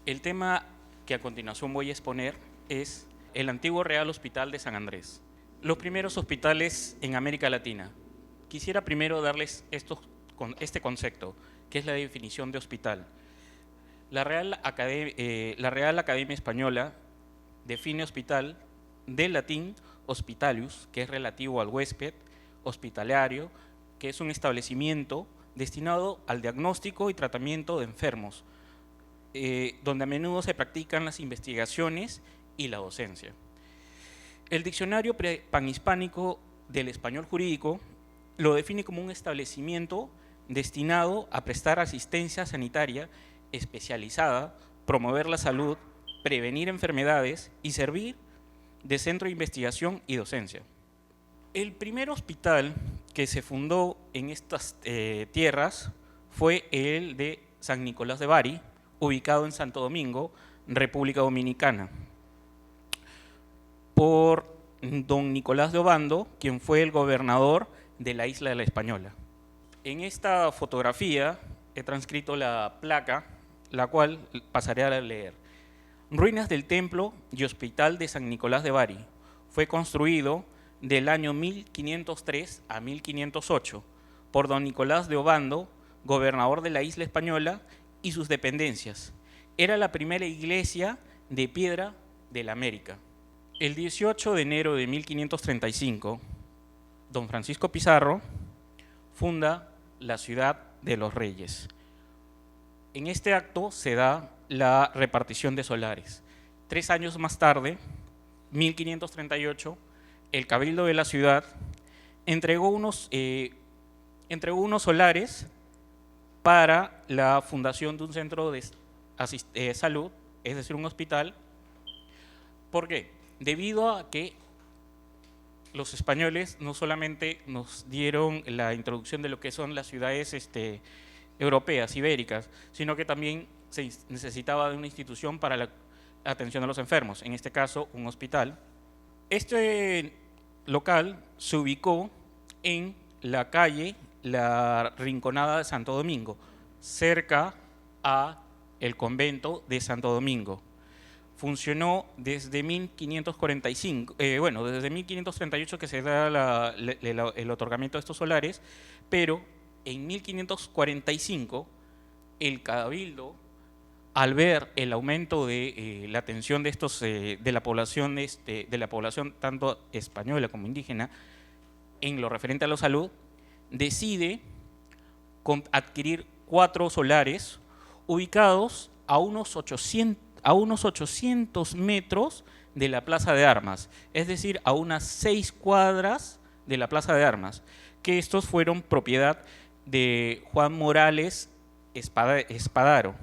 El tema que a continuación voy a exponer es el antiguo Real Hospital de San Andrés. Los primeros hospitales en América Latina. Quisiera primero darles este concepto, que es la definición de hospital. La Real Academia Española define hospital del latín hospitalius, que es relativo al huésped, hospitalario, que es un establecimiento destinado al diagnóstico y tratamiento de enfermos, donde a menudo se practican las investigaciones y la docencia. El diccionario panhispánico del español jurídico lo define como un establecimiento destinado a prestar asistencia sanitaria especializada, promover la salud, prevenir enfermedades y servir de centro de investigación y docencia. El primer hospital que se fundó en estas tierras fue el de San Nicolás de Bari, ubicado en Santo Domingo, República Dominicana, por don Nicolás de Obando, quien fue el gobernador de la isla de La Española. En esta fotografía he transcrito la placa, la cual pasaré a leer. Ruinas del templo y hospital de San Nicolás de Bari. Fue construido del año 1503 a 1508 por don Nicolás de Obando, gobernador de la isla española, y sus dependencias. Era la primera iglesia de piedra de la América. El 18 de enero de 1535, don Francisco Pizarro funda la ciudad de los Reyes. En este acto se da la repartición de solares. 3 años más tarde, 1538, el Cabildo de la ciudad entregó unos solares para la fundación de un centro de salud, es decir, un hospital. ¿Por qué? Debido a que los españoles no solamente nos dieron la introducción de lo que son las ciudades europeas, ibéricas, sino que también se necesitaba de una institución para la atención a los enfermos, en este caso un hospital. Este local se ubicó en la calle La Rinconada de Santo Domingo, cerca a el convento de Santo Domingo. Funcionó desde 1545, desde 1538 que se da el otorgamiento de estos solares, pero en 1545 el Cabildo, al ver el aumento de la atención de la población tanto española como indígena en lo referente a la salud, decide adquirir 4 solares ubicados a unos 800 metros de la Plaza de Armas, es decir, a unas 6 cuadras de la Plaza de Armas, que estos fueron propiedad de Juan Morales Espadero.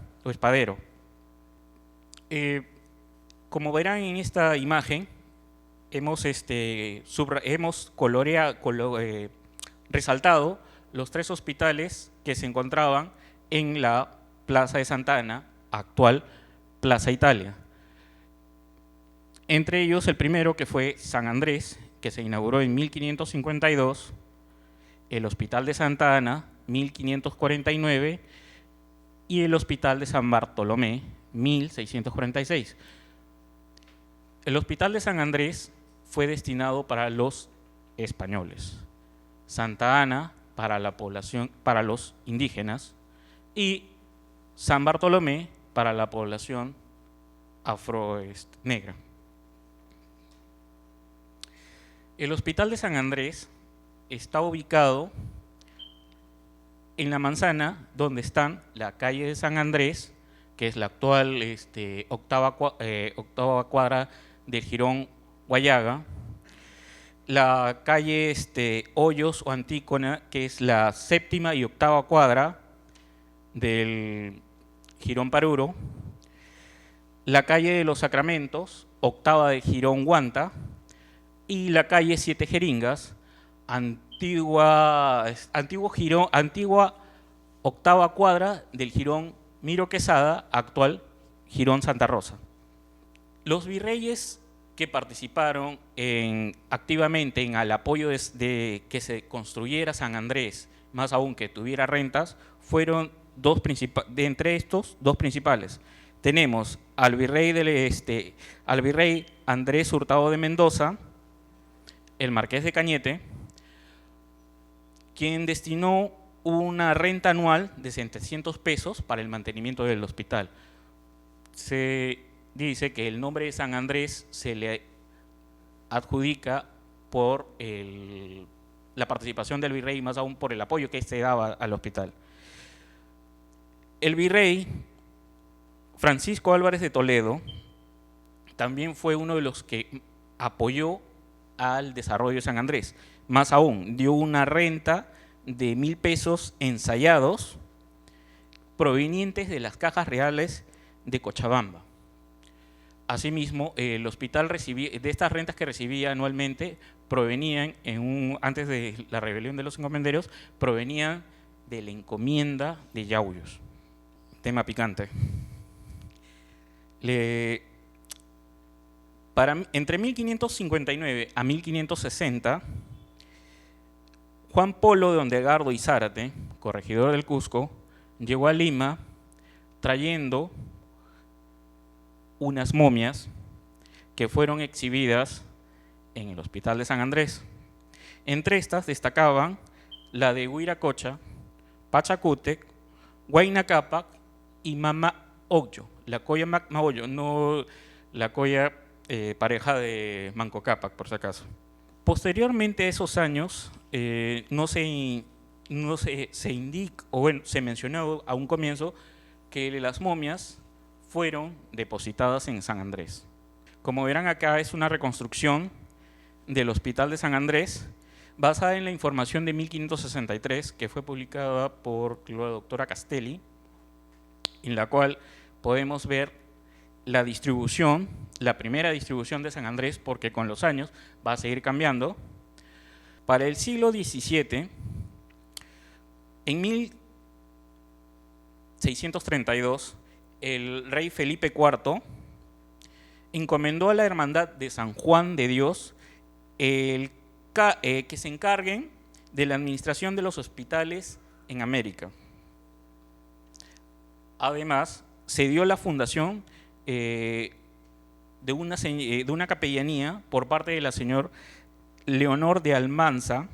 Como verán en esta imagen, hemos resaltado los 3 hospitales que se encontraban en la Plaza de Santa Ana, actual Plaza Italia. Entre ellos el primero, que fue San Andrés, que se inauguró en 1552, el Hospital de Santa Ana, 1549, y el Hospital de San Bartolomé, 1646. El Hospital de San Andrés fue destinado para los españoles, Santa Ana para la población, para los indígenas, y San Bartolomé para la población afro-negra. El Hospital de San Andrés está ubicado en la manzana donde están la calle de San Andrés, que es la actual octava cuadra del Jirón Guayaga, la calle Hoyos o Antícona, que es la 7ª y 8ª cuadra del Jirón Paruro, la calle de los Sacramentos, 8ª del Jirón Guanta, y la calle 7 Jeringas, antigua 8ª cuadra del Jirón Miro Quesada, actual Jirón Santa Rosa. Los virreyes que participaron activamente en el apoyo de que se construyera San Andrés, más aún que tuviera rentas, fueron entre estos 2 principales. tenemos al al virrey Andrés Hurtado de Mendoza, el marqués de Cañete, quien destinó una renta anual de 700 pesos para el mantenimiento del hospital. Se dice que el nombre de San Andrés se le adjudica por la participación del virrey y más aún por el apoyo que se daba al hospital. El virrey Francisco Álvarez de Toledo también fue uno de los que apoyó al desarrollo de San Andrés. Más aún, dio una renta de 1.000 pesos ensayados provenientes de las cajas reales de Cochabamba. Asimismo, el hospital recibía, de estas rentas que recibía anualmente, provenían, antes de la rebelión de los encomenderos, provenían de la encomienda de Yauyos. Tema picante. Entre 1559 a 1560, Juan Polo de Ondegardo y Zárate, corregidor del Cusco, llegó a Lima trayendo unas momias que fueron exhibidas en el Hospital de San Andrés. Entre estas destacaban la de Huiracocha, Pachacútec, Huayna Cápac y Mama Ogyo, la coya Mama Ogyo, no la coya pareja de Manco Cápac, por si acaso. Posteriormente a esos años, se indica, o bueno, se mencionó a un comienzo que las momias fueron depositadas en San Andrés. Como verán acá, es una reconstrucción del Hospital de San Andrés basada en la información de 1563 que fue publicada por la doctora Castelli, en la cual podemos ver la distribución, la primera distribución de San Andrés, porque con los años va a seguir cambiando. Para el siglo XVII, en 1632, el rey Felipe IV encomendó a la Hermandad de San Juan de Dios que se encarguen de la administración de los hospitales en América. Además, se dio la fundación de una capellanía por parte de la señora Leonor de Almanza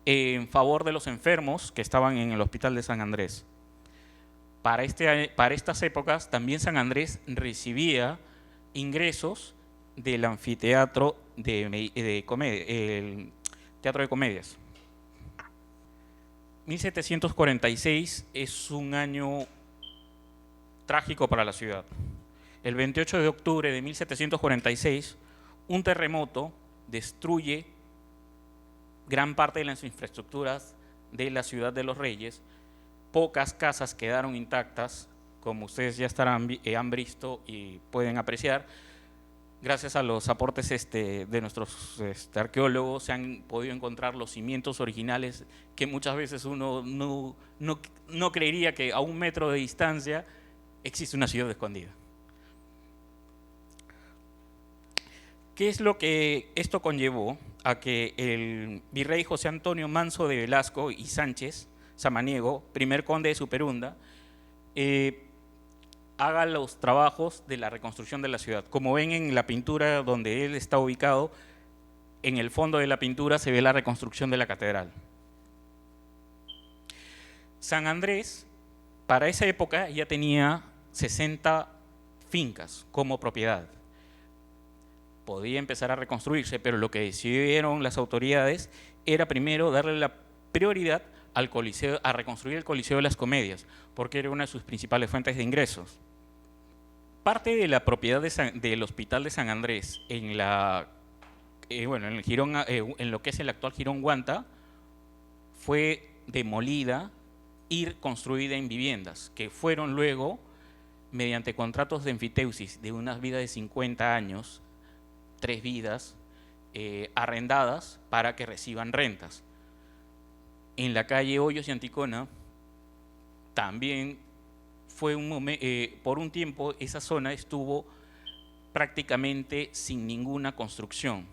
en favor de los enfermos que estaban en el Hospital de San Andrés. Para estas épocas también San Andrés recibía ingresos del anfiteatro de comedia, el Teatro de Comedias. 1746 es un año trágico para la ciudad. El 28 de octubre de 1746, un terremoto destruye gran parte de las infraestructuras de la ciudad de los Reyes. Pocas casas quedaron intactas, como ustedes ya han visto y pueden apreciar. Gracias a los aportes de nuestros arqueólogos se han podido encontrar los cimientos originales que muchas veces uno no creería que a 1 metro de distancia existe una ciudad escondida. ¿Qué es lo que esto conllevó? A que el virrey José Antonio Manso de Velasco y Sánchez Samaniego, primer conde de Superunda, haga los trabajos de la reconstrucción de la ciudad. Como ven en la pintura donde él está ubicado, en el fondo de la pintura se ve la reconstrucción de la catedral. San Andrés, para esa época, ya tenía 60 fincas como propiedad. Podía empezar a reconstruirse, pero lo que decidieron las autoridades era primero darle la prioridad al Coliseo, a reconstruir el Coliseo de las Comedias, porque era una de sus principales fuentes de ingresos. Parte de la propiedad del Hospital de San Andrés en lo que es el actual Jirón Guanta fue demolida y construida en viviendas, que fueron luego, mediante contratos de enfiteusis de unas vidas de 50 años, 3 vidas, arrendadas para que reciban rentas. En la calle Hoyos y Anticona también fue por un tiempo esa zona estuvo prácticamente sin ninguna construcción.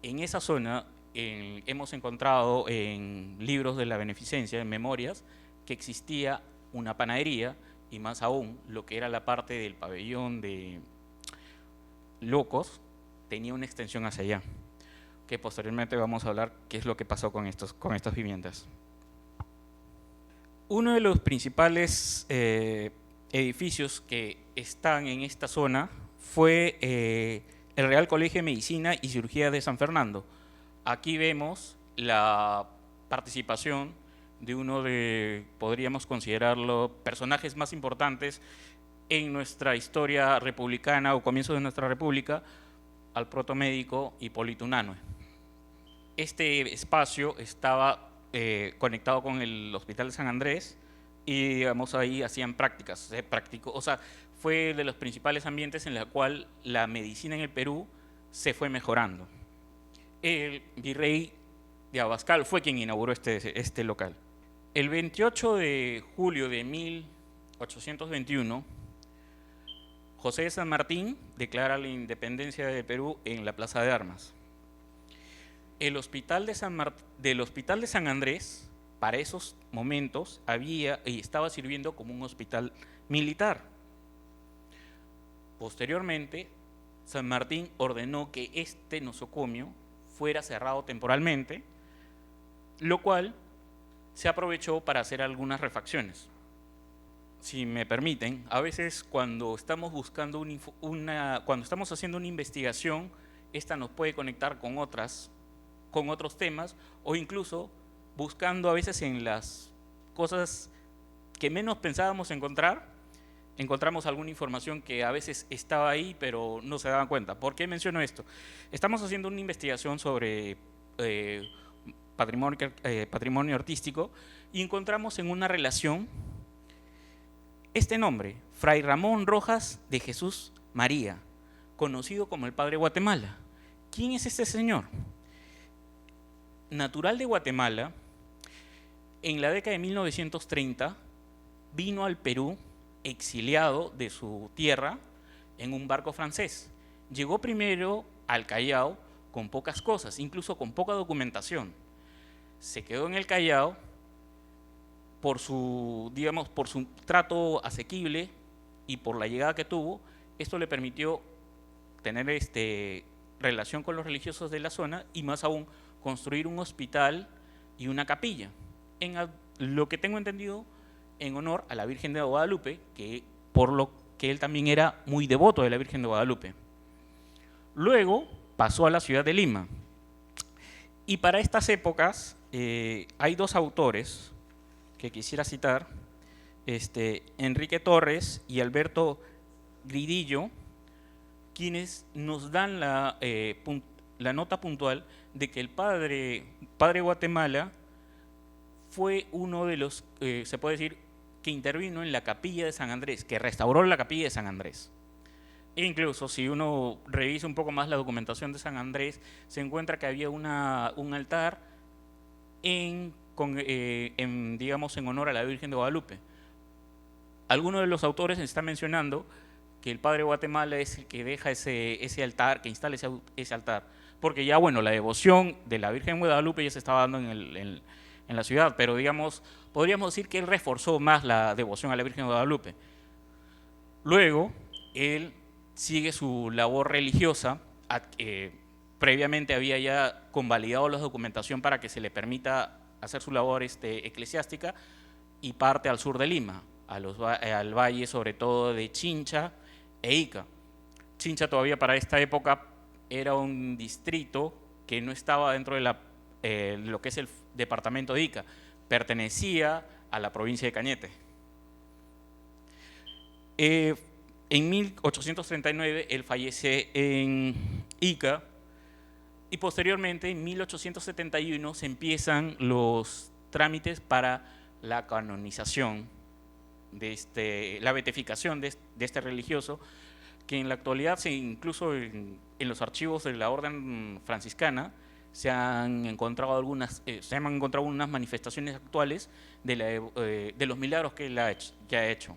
En esa zona hemos encontrado en libros de la beneficencia, en memorias, que existía una panadería y más aún lo que era la parte del pabellón de Locos, tenía una extensión hacia allá, que posteriormente vamos a hablar qué es lo que pasó con estas viviendas. Uno de los principales edificios que están en esta zona fue el Real Colegio de Medicina y Cirugía de San Fernando. Aquí vemos la participación de uno de, podríamos considerarlo, personajes más importantes en nuestra historia republicana o comienzo de nuestra república, al protomédico Hipólito Unanue. Este espacio estaba conectado con el Hospital de San Andrés y, digamos, ahí hacían prácticas. Se practicó, o sea, fue de los principales ambientes en los cuales la medicina en el Perú se fue mejorando. El virrey de Abascal fue quien inauguró este local. El 28 de julio de 1821, José de San Martín declara la independencia del Perú en la Plaza de Armas. El hospital del Hospital de San Andrés, para esos momentos, estaba sirviendo como un hospital militar. Posteriormente, San Martín ordenó que este nosocomio fuera cerrado temporalmente, lo cual se aprovechó para hacer algunas refacciones. Si me permiten, a veces cuando estamos buscando cuando estamos haciendo una investigación, esta nos puede conectar con otros temas, o incluso buscando a veces en las cosas que menos pensábamos encontrar, encontramos alguna información que a veces estaba ahí pero no se daban cuenta. ¿Por qué menciono esto? Estamos haciendo una investigación sobre patrimonio artístico y encontramos en una relación este nombre, Fray Ramón Rojas de Jesús María, conocido como el Padre Guatemala. ¿Quién es este señor? Natural de Guatemala, en la década de 1930 vino al Perú exiliado de su tierra en un barco francés. Llegó primero al Callao con pocas cosas, incluso con poca documentación. Se quedó en el Callao por su trato asequible y por la llegada que tuvo. Esto le permitió tener relación con los religiosos de la zona y más aún construir un hospital y una capilla, en lo que tengo entendido, en honor a la Virgen de Guadalupe, por lo que él también era muy devoto de la Virgen de Guadalupe. Luego pasó a la ciudad de Lima. Y para estas épocas hay dos autores que quisiera citar, Enrique Torres y Alberto Gridillo, quienes nos dan la nota puntual de que el padre Guatemala fue uno de los, se puede decir, que intervino en la capilla de San Andrés, que restauró la capilla de San Andrés. E incluso si uno revisa un poco más la documentación de San Andrés, se encuentra que había un altar digamos, en honor a la Virgen de Guadalupe. Algunos de los autores están mencionando que el padre Guatemala es el que deja ese altar, que instala ese altar, porque ya, bueno, la devoción de la Virgen de Guadalupe ya se estaba dando en la ciudad, pero digamos, podríamos decir que él reforzó más la devoción a la Virgen de Guadalupe. Luego, él sigue su labor religiosa, previamente había ya convalidado la documentación para que se le permita hacer su labor eclesiástica, y parte al sur de Lima, al valle sobre todo de Chincha e Ica. Chincha todavía para esta época era un distrito que no estaba dentro de lo que es el departamento de Ica, pertenecía a la provincia de Cañete. En 1839 él fallece en Ica y posteriormente en 1871 se empiezan los trámites para la canonización la beatificación de este religioso, que en la actualidad, incluso en los archivos de la orden franciscana, se han encontrado unas manifestaciones actuales de los milagros que él ha hecho.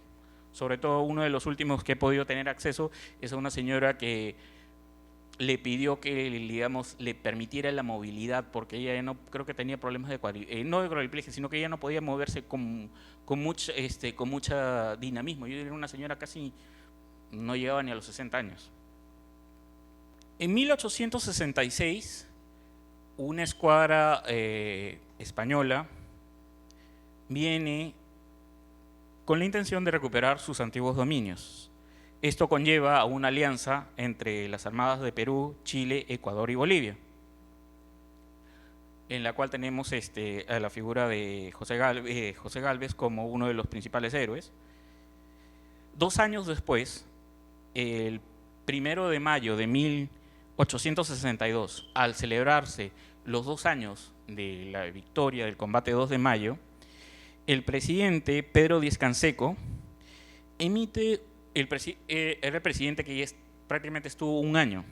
Sobre todo uno de los últimos que he podido tener acceso es a una señora que le pidió que, digamos, le permitiera la movilidad, porque ella ya no, creo que tenía problemas de no de cuadriplegia, sino que ella no podía moverse con mucha dinamismo. Yo era una señora casi, no llegaba ni a los 60 años. En 1866, una escuadra española viene con la intención de recuperar sus antiguos dominios. Esto conlleva a una alianza entre las armadas de Perú, Chile, Ecuador y Bolivia, en la cual tenemos a la figura de José Gálvez como uno de los principales héroes. 2 años después, el 1 de mayo de 1862, al celebrarse los 2 años de la victoria del combate 2 de mayo, el presidente Pedro Díaz-Canseco emite, era el presidente que ya prácticamente estuvo 1 año,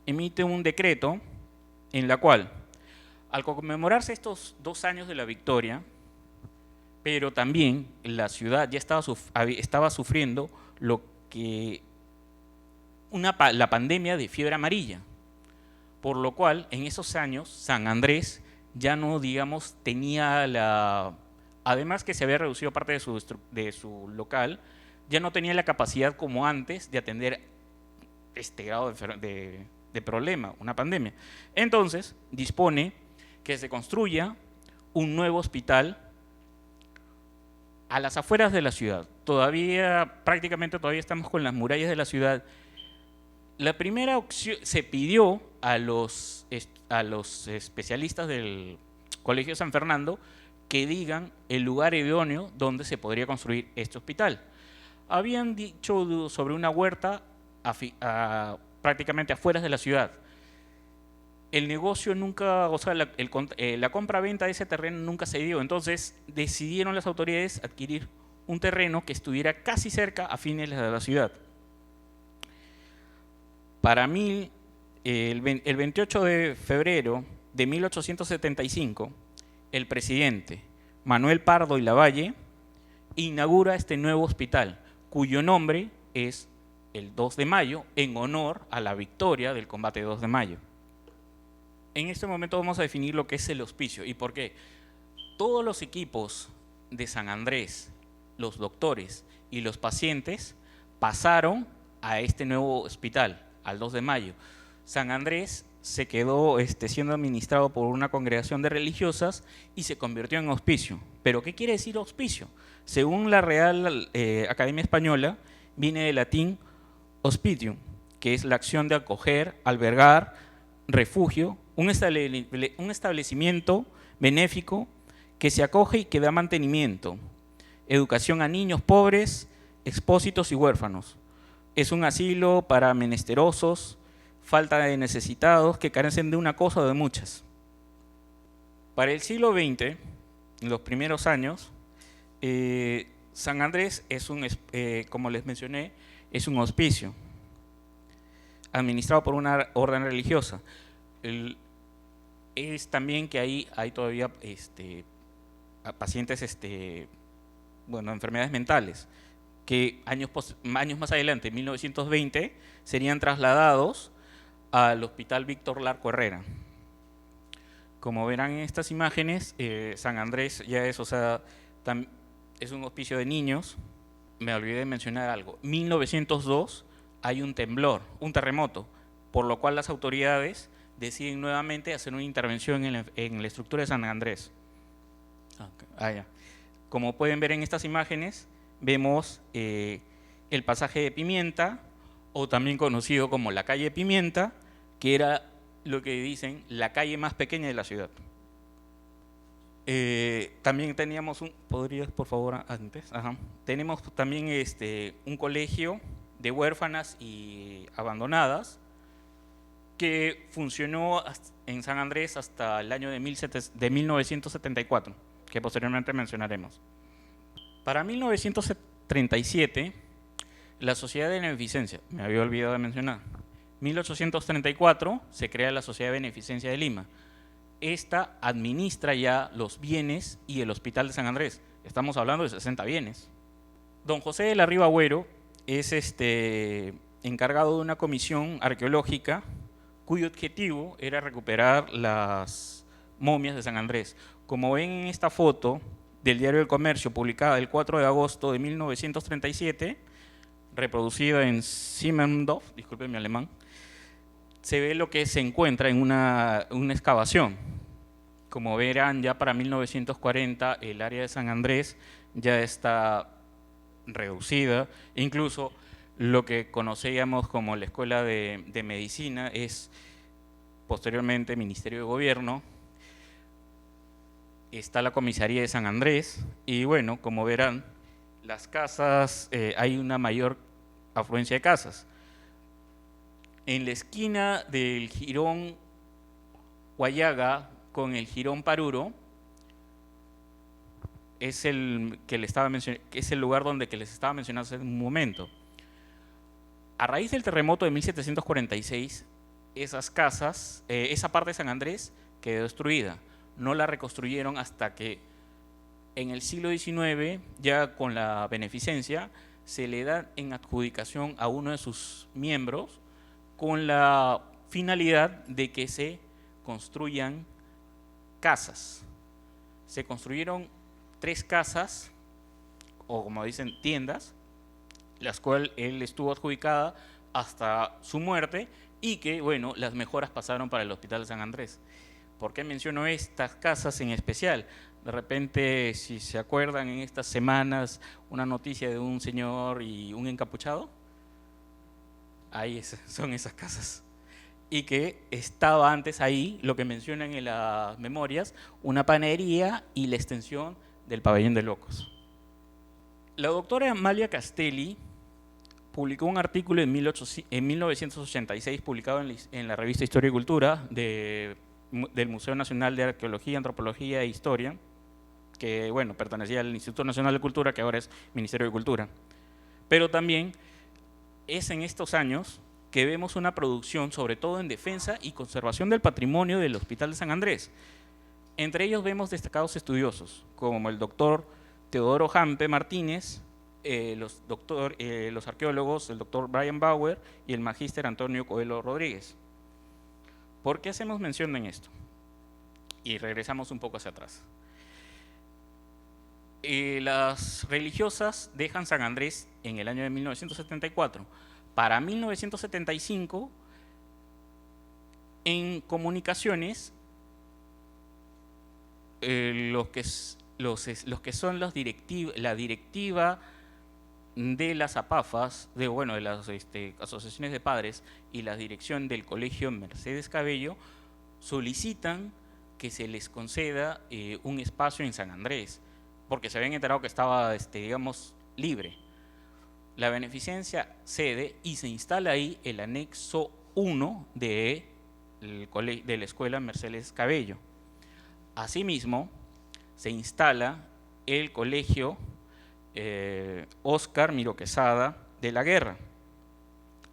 emite un decreto en la cual, al conmemorarse estos 2 años de la victoria, pero también la ciudad ya estaba sufriendo lo que la pandemia de fiebre amarilla, por lo cual en esos años San Andrés ya no, digamos, tenía además que se había reducido parte de su local, ya no tenía la capacidad como antes de atender este grado de problema, una pandemia. Entonces dispone que se construya un nuevo hospital a las afueras de la ciudad. Prácticamente todavía estamos con las murallas de la ciudad. La primera opción, se pidió a los especialistas del Colegio San Fernando que digan el lugar idóneo donde se podría construir este hospital. Habían dicho sobre una huerta prácticamente afuera de la ciudad. El negocio nunca, o sea, la compra-venta de ese terreno nunca se dio, entonces decidieron las autoridades adquirir un terreno que estuviera casi cerca, afines de la ciudad. Para mí, el 28 de febrero de 1875, el presidente Manuel Pardo y Lavalle inaugura este nuevo hospital, cuyo nombre es el 2 de mayo, en honor a la victoria del combate 2 de mayo. En este momento vamos a definir lo que es el hospicio y por qué. Todos los equipos de San Andrés, los doctores y los pacientes pasaron a este nuevo hospital, al 2 de mayo. San Andrés se quedó siendo administrado por una congregación de religiosas y se convirtió en hospicio. ¿Pero qué quiere decir hospicio? Según la Real Academia Española, viene del latín hospitium, que es la acción de acoger, albergar, refugio, un establecimiento benéfico que se acoge y que da mantenimiento, educación a niños pobres, expósitos y huérfanos. Es un asilo para menesterosos, falta de necesitados que carecen de una cosa o de muchas. Para el siglo XX, en los primeros años, San Andrés es como les mencioné, es un hospicio administrado por una orden religiosa. Es también que ahí hay todavía pacientes, enfermedades mentales, que años más adelante, en 1920, serían trasladados al Hospital Víctor Larco Herrera. Como verán en estas imágenes, San Andrés ya es, es un hospicio de niños. Me olvidé de mencionar algo. En 1902 hay un terremoto, por lo cual las autoridades deciden nuevamente hacer una intervención en la estructura de San Andrés. Como pueden ver en estas imágenes, vemos el pasaje de Pimienta, o también conocido como la calle Pimienta, que era lo que dicen la calle más pequeña de la ciudad. También teníamos ¿podrías por favor antes? Tenemos también un colegio de huérfanas y abandonadas que funcionó en San Andrés hasta el año de 1974, que posteriormente mencionaremos. Para 1937, la Sociedad de Beneficencia, me había olvidado de mencionar, 1834 se crea la Sociedad de Beneficencia de Lima. Esta administra ya los bienes y el Hospital de San Andrés. Estamos hablando de 60 bienes. Don José de la Riva Agüero es encargado de una comisión arqueológica cuyo objetivo era recuperar las momias de San Andrés. Como ven en esta foto del Diario del Comercio, publicada el 4 de agosto de 1937, reproducida en Simmendorf, disculpen mi alemán, se ve lo que se encuentra en una excavación. Como verán, ya para 1940 el área de San Andrés ya está reducida, incluso lo que conocíamos como la Escuela de Medicina es posteriormente Ministerio de Gobierno, está la Comisaría de San Andrés y bueno, como verán, las casas, hay una mayor afluencia de casas. En la esquina del jirón Guayaga con el jirón Paruro es el que es el lugar donde que les estaba mencionando hace un momento. A raíz del terremoto de 1746, esas casas, esa parte de San Andrés quedó destruida. No la reconstruyeron hasta que en el siglo XIX, ya con la beneficencia, se le da en adjudicación a uno de sus miembros con la finalidad de que se construyan casas. Se construyeron 3 casas, o como dicen, tiendas, las cuales él estuvo adjudicada hasta su muerte y que, bueno, las mejoras pasaron para el Hospital de San Andrés. ¿Por qué menciono estas casas en especial? De repente, si se acuerdan en estas semanas, una noticia de un señor y un encapuchado, ahí son esas casas. Y que estaba antes ahí, lo que mencionan en las memorias, una panadería y la extensión del pabellón de locos. La doctora Amalia Castelli publicó un artículo en 1986, publicado en la revista Historia y Cultura del Museo Nacional de Arqueología, Antropología e Historia, que bueno, pertenecía al Instituto Nacional de Cultura, que ahora es Ministerio de Cultura. Pero también es en estos años que vemos una producción, sobre todo en defensa y conservación del patrimonio del Hospital de San Andrés. Entre ellos vemos destacados estudiosos, como el doctor Teodoro Jampe Martínez, los arqueólogos, el doctor Brian Bauer y el magíster Antonio Coelho Rodríguez. ¿Por qué hacemos mención en esto? Y regresamos un poco hacia atrás. Las religiosas dejan San Andrés en el año de 1974. Para 1975, en comunicaciones, los que son la directiva de las APAFAS, de las asociaciones de padres y la dirección del Colegio Mercedes Cabello, solicitan que se les conceda un espacio en San Andrés, porque se habían enterado que estaba, libre. La beneficencia cede y se instala ahí el anexo 1 de la Escuela Mercedes Cabello. Asimismo, se instala el Colegio Óscar Miró Quesada de la Guerra,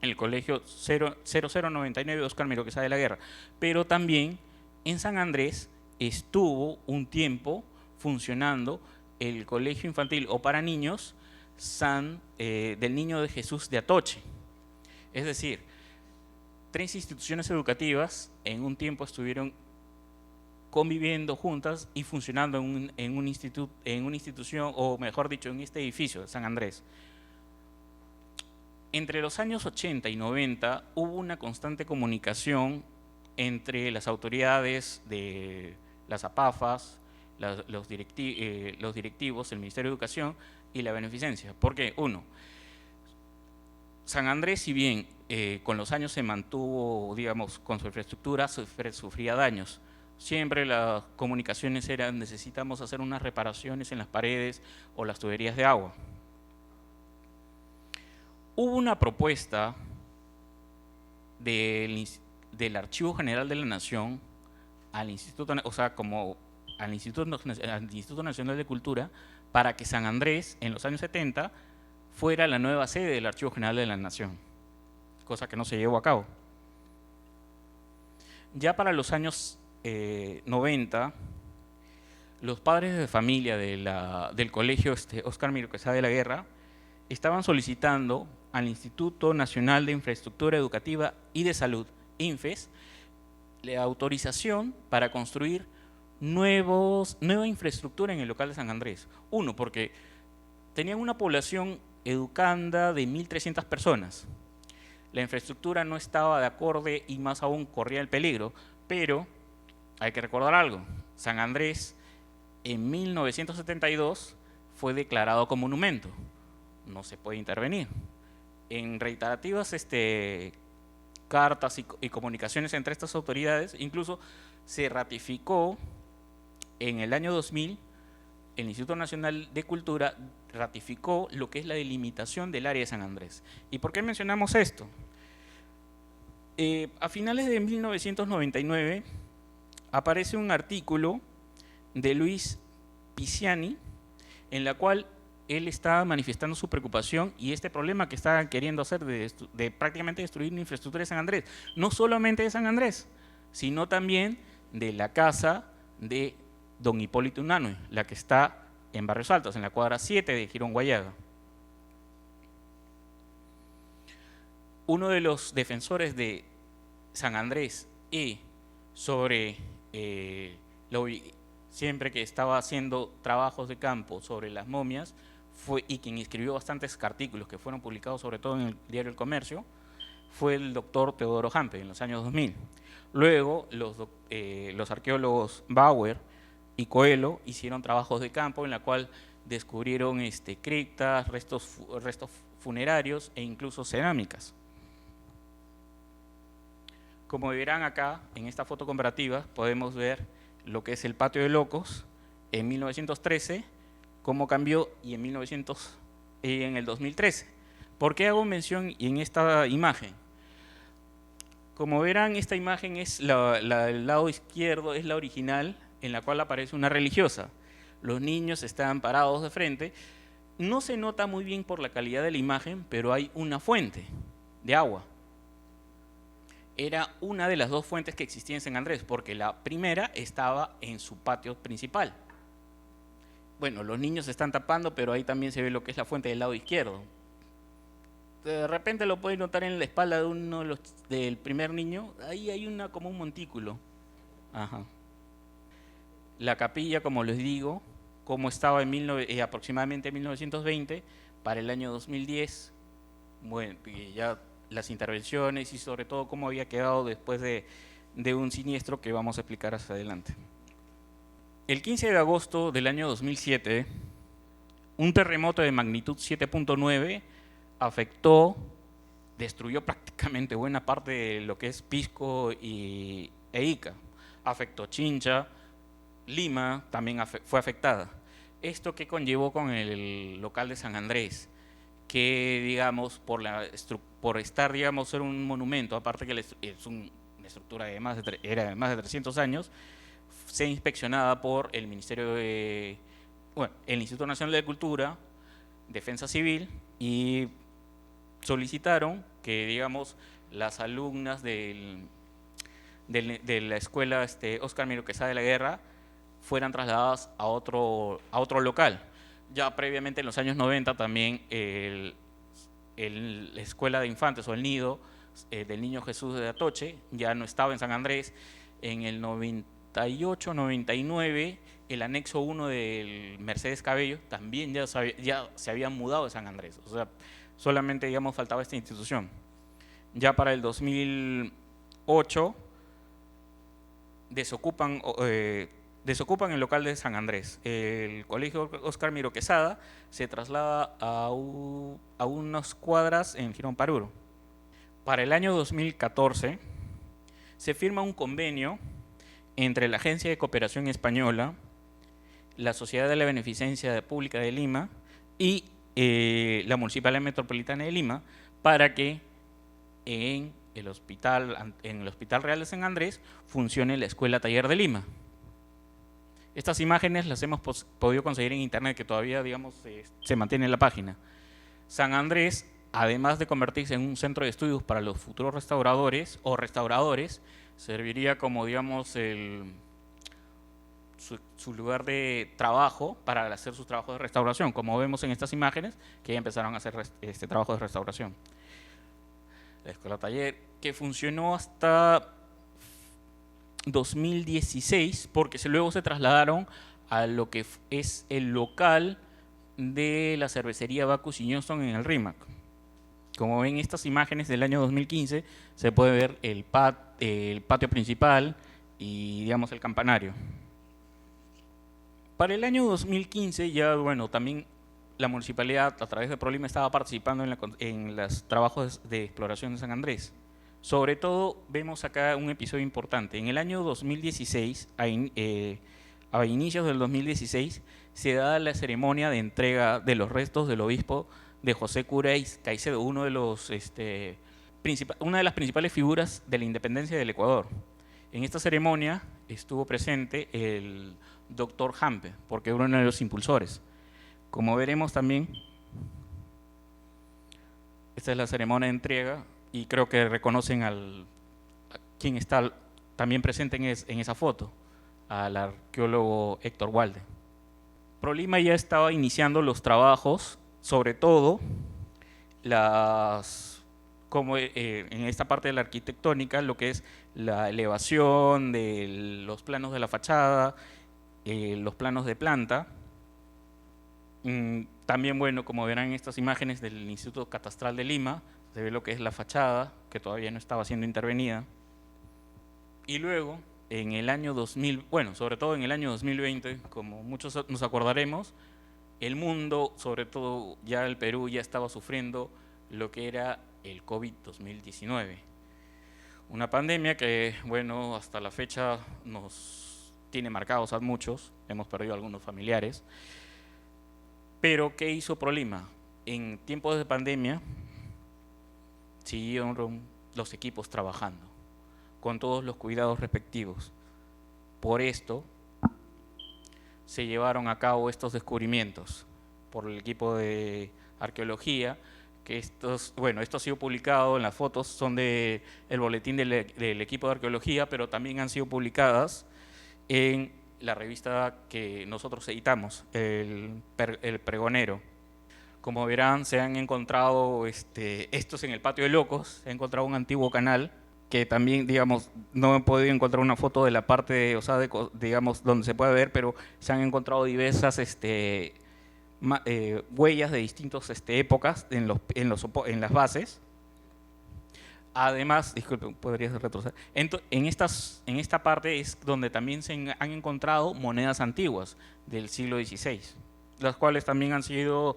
el Colegio 0099 Óscar Miró Quesada de la Guerra. Pero también en San Andrés estuvo un tiempo funcionando el Colegio Infantil o para niños del Niño de Jesús de Atoche. Es decir, 3 instituciones educativas en un tiempo estuvieron conviviendo juntas y funcionando en una institución, o mejor dicho, en este edificio de San Andrés. Entre los años 80 y 90 hubo una constante comunicación entre las autoridades de las APAFAS, los directivos, el Ministerio de Educación y la beneficencia. ¿Por qué? Uno, San Andrés, si bien con los años se mantuvo, con su infraestructura, sufría daños. Siempre las comunicaciones eran: necesitamos hacer unas reparaciones en las paredes o las tuberías de agua. Hubo una propuesta del Archivo General de la Nación al Instituto Nacional de Cultura para que San Andrés, en los años 70, fuera la nueva sede del Archivo General de la Nación, cosa que no se llevó a cabo. Ya para los años 90, los padres de familia del colegio Óscar Miró Quesada de la Guerra estaban solicitando al Instituto Nacional de Infraestructura Educativa y de Salud INFES, la autorización para construir nueva infraestructura en el local de San Andrés. Uno, porque tenían una población educanda de 1.300 personas. La infraestructura no estaba de acorde y más aún corría el peligro, pero hay que recordar algo. San Andrés en 1972 fue declarado como monumento. No se puede intervenir. En reiterativas cartas y comunicaciones entre estas autoridades, incluso se ratificó en el año 2000, el Instituto Nacional de Cultura ratificó lo que es la delimitación del área de San Andrés. ¿Y por qué mencionamos esto? A finales de 1999 aparece un artículo de Luis Pisciani en la cual él está manifestando su preocupación y este problema que está queriendo hacer de prácticamente destruir la infraestructura de San Andrés. No solamente de San Andrés, sino también de la casa de don Hipólito Unanue, la que está en Barrios Altos, en la cuadra 7 de Girón Guayaga. Uno de los defensores de San Andrés y sobre siempre que estaba haciendo trabajos de campo sobre las momias, y quien escribió bastantes artículos que fueron publicados sobre todo en el diario El Comercio, fue el doctor Teodoro Hampe en los años 2000. Luego los arqueólogos Bauer y Coelho hicieron trabajos de campo en la cual descubrieron criptas, restos funerarios e incluso cerámicas. Como verán acá, en esta foto comparativa, podemos ver lo que es el patio de locos en 1913, cómo cambió y en el 2013. ¿Por qué hago mención en esta imagen? Como verán, esta imagen es del lado izquierdo, es la original, en la cual aparece una religiosa. Los niños están parados de frente. No se nota muy bien por la calidad de la imagen, pero hay una fuente de agua. Era una de las dos fuentes que existían en San Andrés, porque la primera estaba en su patio principal. Bueno, los niños se están tapando, pero ahí también se ve lo que es la fuente del lado izquierdo. De repente lo pueden notar en la espalda de uno del primer niño, ahí hay como un montículo. Ajá. La capilla, como les digo, como estaba aproximadamente en 1920, para el año 2010, bueno, ya las intervenciones y sobre todo cómo había quedado después de un siniestro que vamos a explicar hacia adelante. El 15 de agosto del año 2007, un terremoto de magnitud 7.9 destruyó prácticamente buena parte de lo que es Pisco e Ica. Afectó Chincha, Lima también fue afectada. ¿Esto qué conllevó con el local de San Andrés? Que, digamos, por estar, digamos, ser un monumento, aparte que es una estructura era de más de 300 años, se inspeccionada por el Ministerio el Instituto Nacional de Cultura, Defensa Civil, y solicitaron que, digamos, las alumnas de la escuela Óscar Miro Quesada de la Guerra fueran trasladadas a otro local. Ya previamente en los años 90 también la escuela de infantes o el nido del Niño Jesús de Atoche ya no estaba en San Andrés. En el 98-99 el anexo 1 del Mercedes Cabello también ya se había mudado de San Andrés. O sea, solamente, digamos, faltaba esta institución. Ya para el 2008 desocupan el local de San Andrés. El colegio Óscar Miro Quesada se traslada a unas cuadras en Girón Paruro. Para el año 2014 se firma un convenio entre la Agencia de Cooperación Española, la Sociedad de la Beneficencia Pública de Lima y la Municipalidad Metropolitana de Lima para que en el Hospital Real de San Andrés funcione la Escuela Taller de Lima. Estas imágenes las hemos podido conseguir en internet, que todavía, digamos, se mantiene en la página. San Andrés, además de convertirse en un centro de estudios para los futuros restauradores, serviría como, digamos, su lugar de trabajo para hacer sus trabajos de restauración, como vemos en estas imágenes, que ya empezaron a hacer trabajo de restauración. la escuela taller, que funcionó hasta 2016, porque luego se trasladaron a lo que es el local de la cervecería Bacchus y Johnston en el RIMAC. Como ven estas imágenes del año 2015, se puede ver el patio principal y, digamos, el campanario. Para el año 2015 ya, bueno, también la municipalidad a través de Prolima estaba participando en los trabajos de exploración de San Andrés. Sobre todo vemos acá un episodio importante. En el año 2016, a inicios del 2016, se da la ceremonia de entrega de los restos del obispo de José Cureis Caicedo, una de las principales figuras de la independencia del Ecuador. En esta ceremonia estuvo presente el doctor Hampe, porque era uno de los impulsores. Como veremos también, esta es la ceremonia de entrega y creo que reconocen a quien está también presente en esa foto, al arqueólogo Héctor Walde. Prolima ya estaba iniciando los trabajos, sobre todo como en esta parte de la arquitectónica, lo que es la elevación de los planos de la fachada, los planos de planta. También, bueno, como verán en estas imágenes del Instituto Catastral de Lima, se ve lo que es la fachada, que todavía no estaba siendo intervenida. Y luego, en el año 2000, bueno, sobre todo en el año 2020, como muchos nos acordaremos, el mundo, sobre todo ya el Perú, ya estaba sufriendo lo que era el COVID-2019. Una pandemia que, bueno, hasta la fecha nos tiene marcados a muchos, hemos perdido algunos familiares. Pero, ¿qué hizo Prolima? En tiempos de pandemia, siguieron los equipos trabajando, con todos los cuidados respectivos. Por esto, se llevaron a cabo estos descubrimientos por el equipo de arqueología, que esto ha sido publicado en las fotos, son del boletín del equipo de arqueología, pero también han sido publicadas en la revista que nosotros editamos, el Pregonero. Como verán, se han encontrado estos en el Patio de Locos, se ha encontrado un antiguo canal, que también, digamos, no he podido encontrar una foto de la parte, digamos, donde se puede ver, pero se han encontrado diversas huellas de distintas épocas en las bases. Además, disculpen, podrías retroceder. En esta parte es donde también se han encontrado monedas antiguas del siglo XVI, las cuales también han sido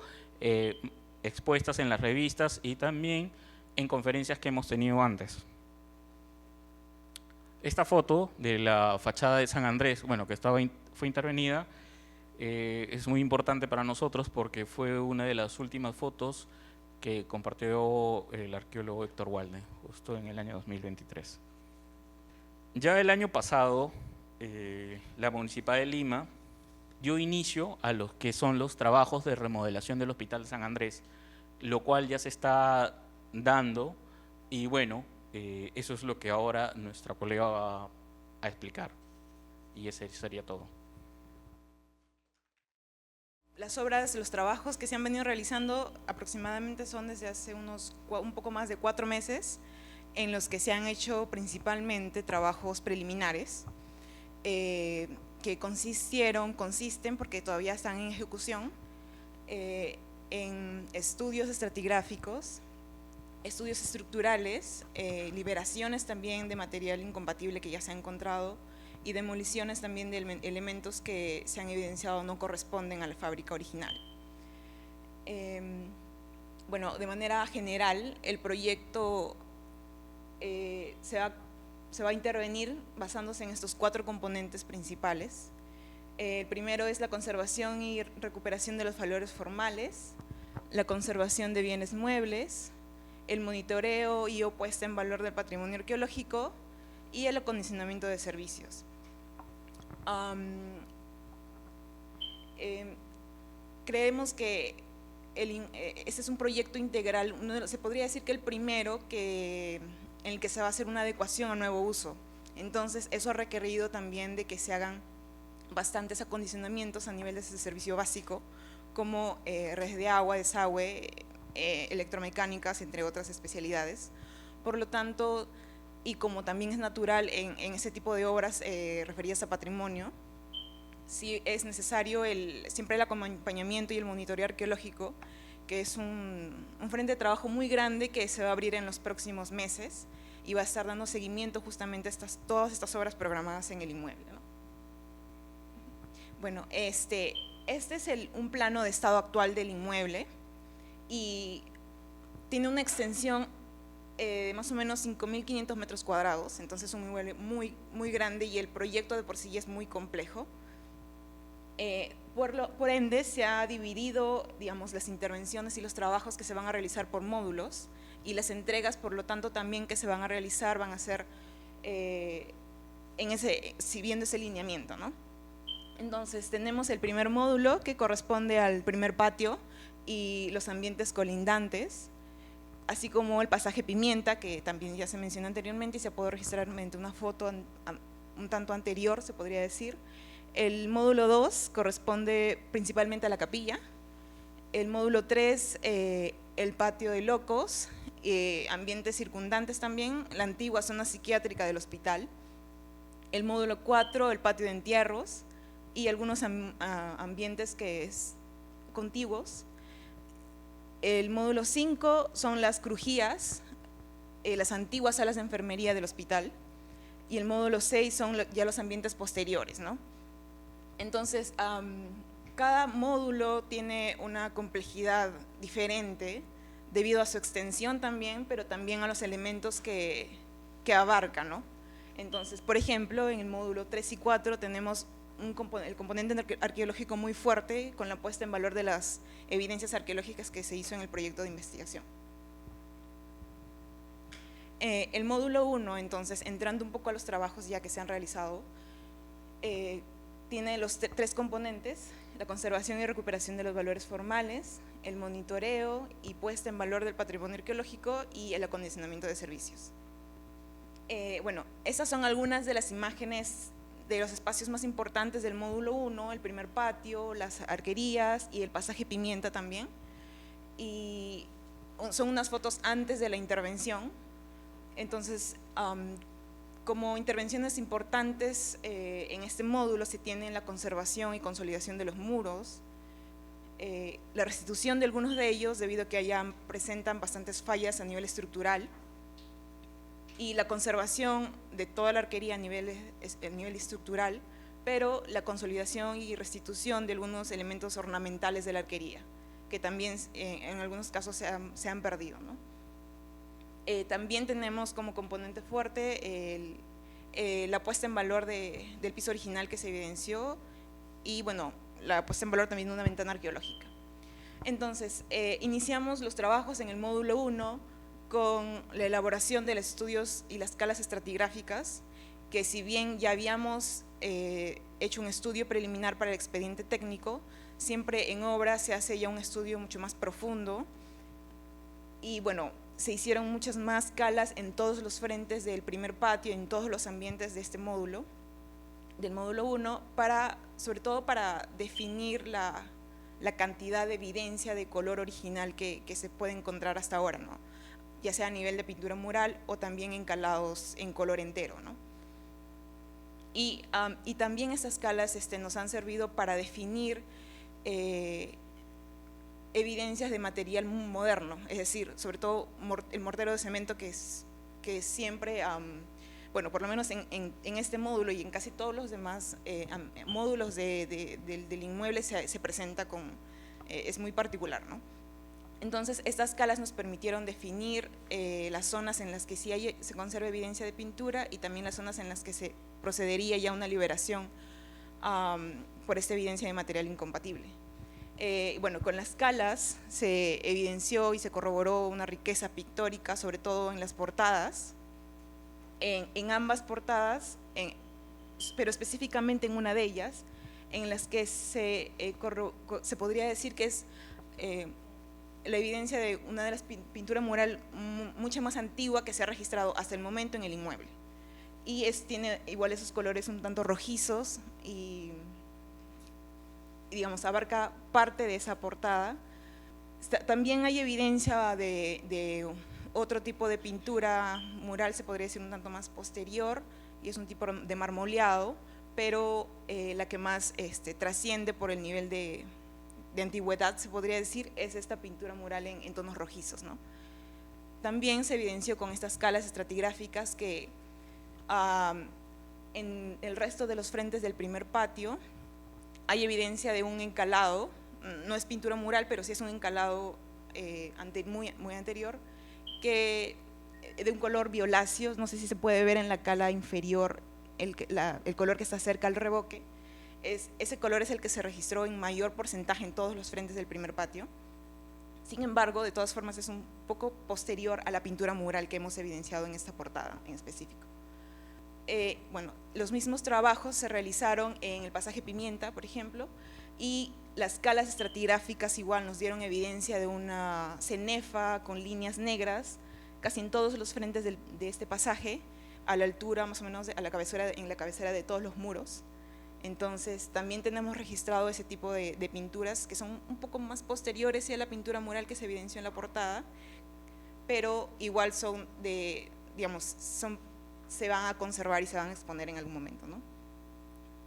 expuestas en las revistas y también en conferencias que hemos tenido antes. Esta foto de la fachada de San Andrés, bueno, que fue intervenida, es muy importante para nosotros porque fue una de las últimas fotos que compartió el arqueólogo Héctor Walde, justo en el año 2023. Ya el año pasado, la Municipalidad de Lima dio inicio a los que son los trabajos de remodelación del Hospital de San Andrés, lo cual ya se está dando y bueno, eso es lo que ahora nuestra colega va a explicar y ese sería todo. Las obras, los trabajos que se han venido realizando aproximadamente son desde hace un poco más de 4 meses, en los que se han hecho principalmente trabajos preliminares, que consisten, porque todavía están en ejecución, en estudios estratigráficos, estudios estructurales, liberaciones también de material incompatible que ya se ha encontrado, y demoliciones también de elementos que se han evidenciado no corresponden a la fábrica original. Bueno, de manera general, el proyecto se va a intervenir basándose en estos 4 componentes principales. El primero es la conservación y recuperación de los valores formales, la conservación de bienes muebles, el monitoreo y o puesta en valor del patrimonio arqueológico y el acondicionamiento de servicios. Creemos que este es un proyecto integral, se podría decir que el primero en el que se va a hacer una adecuación a nuevo uso. Entonces eso ha requerido también de que se hagan bastantes acondicionamientos a nivel de ese servicio básico, como redes de agua, desagüe, electromecánicas, entre otras especialidades, Por lo tanto, y como también es natural en ese tipo de obras referidas a patrimonio, sí es necesario siempre el acompañamiento y el monitoreo arqueológico, que es un frente de trabajo muy grande que se va a abrir en los próximos meses y va a estar dando seguimiento justamente a todas estas obras programadas en el inmueble, ¿no? Bueno, este es un plano de estado actual del inmueble y tiene una extensión de más o menos 5.500 metros cuadrados, entonces es un inmueble muy grande y el proyecto de por sí es muy complejo. Por ende, se ha dividido, digamos, las intervenciones y los trabajos que se van a realizar por módulos, y las entregas, por lo tanto, también que se van a realizar van a ser siguiendo ese lineamiento, ¿no? Entonces, tenemos el primer módulo que corresponde al primer patio y los ambientes colindantes, así como el pasaje Pimienta, que también ya se mencionó anteriormente y se puede registrar mediante una foto un tanto anterior, se podría decir. El módulo 2 corresponde principalmente a la capilla. El módulo 3, el patio de locos, ambientes circundantes también, la antigua zona psiquiátrica del hospital. El módulo 4, el patio de entierros y algunos ambientes contiguos. El módulo 5 son las crujías, las antiguas salas de enfermería del hospital, y el módulo 6 son ya los ambientes posteriores, ¿no? Entonces, cada módulo tiene una complejidad diferente debido a su extensión también, pero también a los elementos que abarca, ¿no? Entonces, por ejemplo, en el módulo 3 y 4 tenemos el componente arqueológico muy fuerte con la puesta en valor de las evidencias arqueológicas que se hizo en el proyecto de investigación. El módulo 1, entonces, entrando un poco a los trabajos ya que se han realizado, tiene los tres componentes: la conservación y recuperación de los valores formales, el monitoreo y puesta en valor del patrimonio arqueológico y el acondicionamiento de servicios. Bueno, estas son algunas de las imágenes de los espacios más importantes del módulo 1, el primer patio, las arquerías y el pasaje Pimienta también. Y son unas fotos antes de la intervención. Entonces, como intervenciones importantes en este módulo se tienen la conservación y consolidación de los muros, la restitución de algunos de ellos debido a que presentan bastantes fallas a nivel estructural, y la conservación de toda la arquería a nivel estructural, pero la consolidación y restitución de algunos elementos ornamentales de la arquería, que también en algunos casos se han perdido, ¿no? También tenemos como componente fuerte la puesta en valor del piso original que se evidenció, y bueno, la puesta en valor también de una ventana arqueológica. Entonces, iniciamos los trabajos en el módulo 1 con la elaboración de los estudios y las escalas estratigráficas, que si bien ya habíamos hecho un estudio preliminar para el expediente técnico, siempre en obra se hace ya un estudio mucho más profundo, y bueno, se hicieron muchas más escalas en todos los frentes del primer patio, en todos los ambientes de este módulo, del módulo 1, sobre todo para definir la cantidad de evidencia de color original que se puede encontrar hasta ahora, ¿no? Ya sea a nivel de pintura mural o también encalados en color entero, ¿no? Y también estas escalas nos han servido para definir evidencias de material moderno, es decir, sobre todo el mortero de cemento que siempre, bueno, por lo menos en este módulo y en casi todos los demás módulos del inmueble se presenta es muy particular, ¿no? Entonces, estas escalas nos permitieron definir las zonas en las que sí se conserva evidencia de pintura, y también las zonas en las que se procedería ya a una liberación por esta evidencia de material incompatible. Bueno, con las escalas se evidenció y se corroboró una riqueza pictórica, sobre todo en las portadas, en ambas portadas, pero específicamente en una de ellas, en las que se podría decir que es la evidencia de una de las pinturas mural mucho más antigua que se ha registrado hasta el momento en el inmueble, y tiene igual esos colores un tanto rojizos y digamos abarca parte de esa portada. También hay evidencia de otro tipo de pintura mural, se podría decir un tanto más posterior, y es un tipo de marmoleado, pero la que más trasciende por el nivel de antigüedad, se podría decir, es esta pintura mural en tonos rojizos, ¿no? También se evidenció con estas escalas estratigráficas que en el resto de los frentes del primer patio hay evidencia de un encalado, no es pintura mural, pero sí es un encalado muy anterior, que de un color violáceo, no sé si se puede ver en la cala inferior el color que está cerca al revoque. Ese color es el que se registró en mayor porcentaje en todos los frentes del primer patio. Sin embargo, de todas formas es un poco posterior a la pintura mural que hemos evidenciado en esta portada en específico. Bueno, los mismos trabajos se realizaron en el pasaje Pimienta, por ejemplo, y las escalas estratigráficas igual nos dieron evidencia de una cenefa con líneas negras casi en todos los frentes de este pasaje, a la altura más o menos en la cabecera de todos los muros. Entonces también tenemos registrado ese tipo de pinturas que son un poco más posteriores a la pintura mural que se evidenció en la portada, pero igual son se van a conservar y se van a exponer en algún momento, ¿no?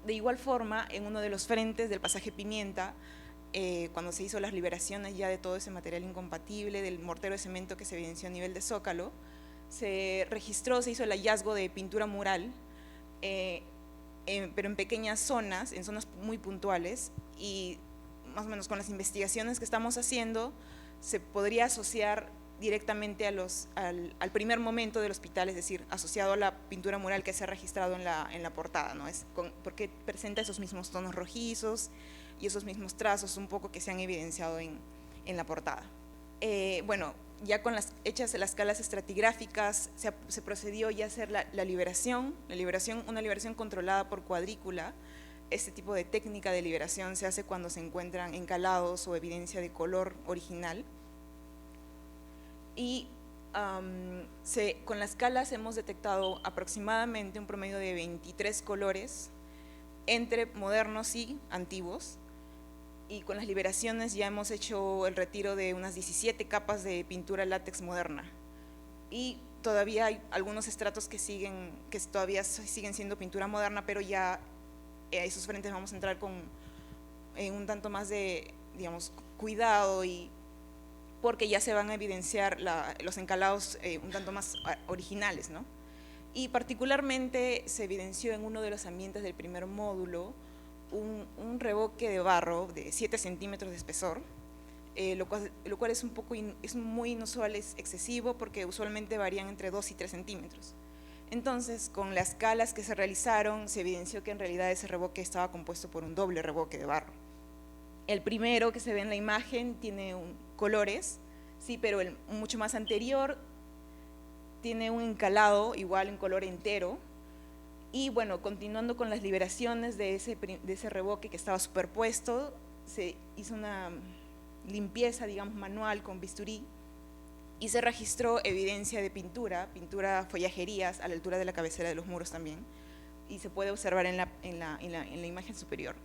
De igual forma, en uno de los frentes del pasaje Pimienta, cuando se hizo las liberaciones ya de todo ese material incompatible, del mortero de cemento que se evidenció a nivel de zócalo, se hizo el hallazgo de pintura mural, pero en pequeñas zonas, en zonas muy puntuales, y más o menos con las investigaciones que estamos haciendo, se podría asociar directamente al primer momento del hospital, es decir, asociado a la pintura mural que se ha registrado en la portada, ¿no? Porque presenta esos mismos tonos rojizos y esos mismos trazos un poco que se han evidenciado en la portada. Bueno, ya hechas las escalas estratigráficas, se procedió ya a hacer una liberación controlada por cuadrícula. Este tipo de técnica de liberación se hace cuando se encuentran encalados o evidencia de color original. Y con las escalas hemos detectado aproximadamente un promedio de 23 colores entre modernos y antiguos, y con las liberaciones ya hemos hecho el retiro de unas 17 capas de pintura látex moderna, y todavía hay algunos estratos que todavía siguen siendo pintura moderna, pero ya a esos frentes vamos a entrar con un tanto más de, cuidado, y porque ya se van a evidenciar los encalados un tanto más originales, ¿no? Y particularmente se evidenció en uno de los ambientes del primer módulo un revoque de barro de 7 centímetros de espesor, lo cual es muy inusual, es excesivo, porque usualmente varían entre 2 y 3 centímetros. Entonces, con las escalas que se realizaron, se evidenció que en realidad ese revoque estaba compuesto por un doble revoque de barro. El primero que se ve en la imagen tiene colores, sí, pero el mucho más anterior tiene un encalado igual en color entero. Y bueno, continuando con las liberaciones de ese revoque que estaba superpuesto, se hizo una limpieza, manual con bisturí, y se registró evidencia de pintura follajerías a la altura de la cabecera de los muros también, y se puede observar en la imagen superior.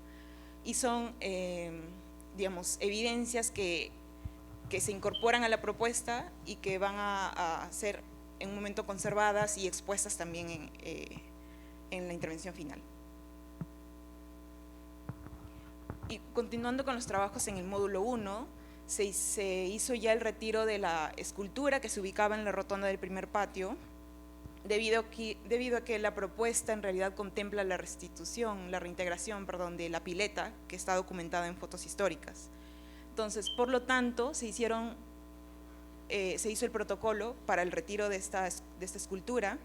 Y son, evidencias que se incorporan a la propuesta y que van a ser en un momento conservadas y expuestas también en la intervención final. Y continuando con los trabajos en el módulo 1, se hizo ya el retiro de la escultura que se ubicaba en la rotonda del primer patio, debido a que la propuesta en realidad contempla la reintegración de la pileta, que está documentada en fotos históricas. Entonces, por lo tanto, se hizo el protocolo para el retiro de esta escultura,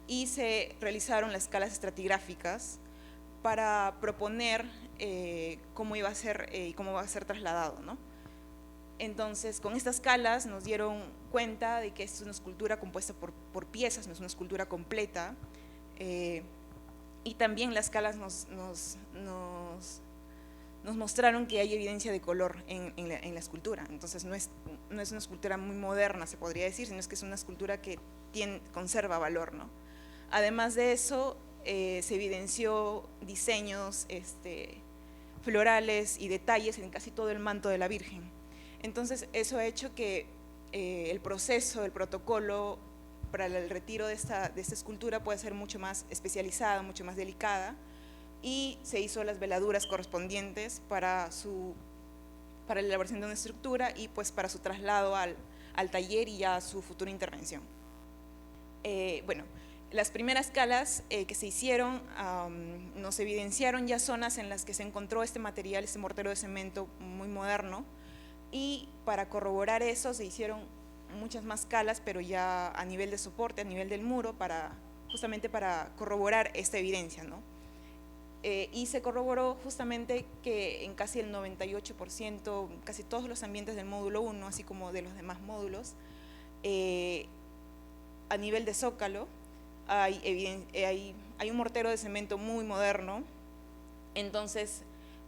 y se realizaron las escalas estratigráficas para proponer cómo iba a ser y cómo va a ser trasladado, ¿no? Entonces, con estas escalas nos dieron cuenta de que es una escultura compuesta por piezas, no es una escultura completa, y también las escalas nos mostraron que hay evidencia de color en la escultura. Entonces no es una escultura muy moderna, se podría decir, sino que es una escultura que conserva valor, ¿no? Además de eso, se evidenció diseños florales y detalles en casi todo el manto de la Virgen. Entonces eso ha hecho que el proceso, el protocolo para el retiro de esta escultura puede ser mucho más especializada, mucho más delicada, y se hizo las veladuras correspondientes para la elaboración de una estructura y pues para su traslado al taller y a su futura intervención. Bueno, las primeras calas que se hicieron nos evidenciaron ya zonas en las que se encontró este material, este mortero de cemento muy moderno, y para corroborar eso se hicieron muchas más calas, pero ya a nivel de soporte, a nivel del muro, justamente para corroborar esta evidencia, ¿no? Y se corroboró justamente que en casi el 98%, casi todos los ambientes del módulo 1, así como de los demás módulos, a nivel de zócalo, hay un mortero de cemento muy moderno. Entonces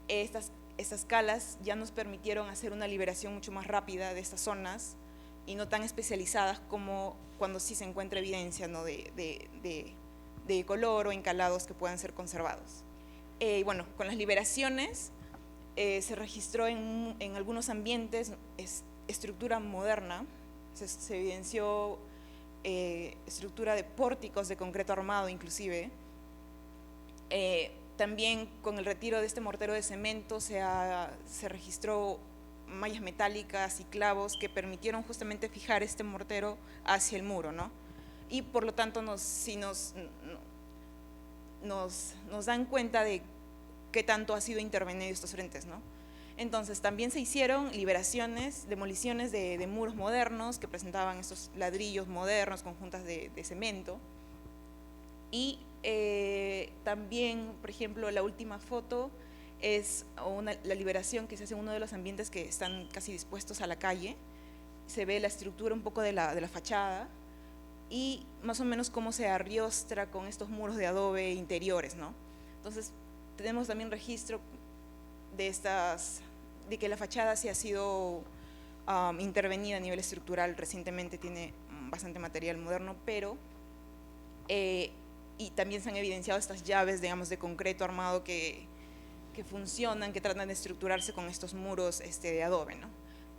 estas calas ya nos permitieron hacer una liberación mucho más rápida de estas zonas y no tan especializadas como cuando sí se encuentra evidencia, ¿no?, de color o encalados que puedan ser conservados. Bueno, con las liberaciones se registró en algunos ambientes estructura moderna, se evidenció estructura de pórticos de concreto armado inclusive. También con el retiro de este mortero de cemento se registró mallas metálicas y clavos que permitieron justamente fijar este mortero hacia el muro, ¿no? Y por lo tanto nos dan cuenta de qué tanto ha sido intervenido estos frentes, ¿no? Entonces también se hicieron liberaciones, demoliciones de muros modernos que presentaban estos ladrillos modernos con juntas de cemento. Y también, por ejemplo, la última foto es la liberación que se hace en uno de los ambientes que están casi dispuestos a la calle. Se ve la estructura un poco de la fachada y más o menos cómo se arriostra con estos muros de adobe interiores, ¿no? Entonces tenemos también registro de que la fachada sí ha sido intervenida a nivel estructural recientemente, tiene bastante material moderno, pero y también se han evidenciado estas llaves, digamos, de concreto armado que funcionan, que tratan de estructurarse con estos muros de adobe, ¿no?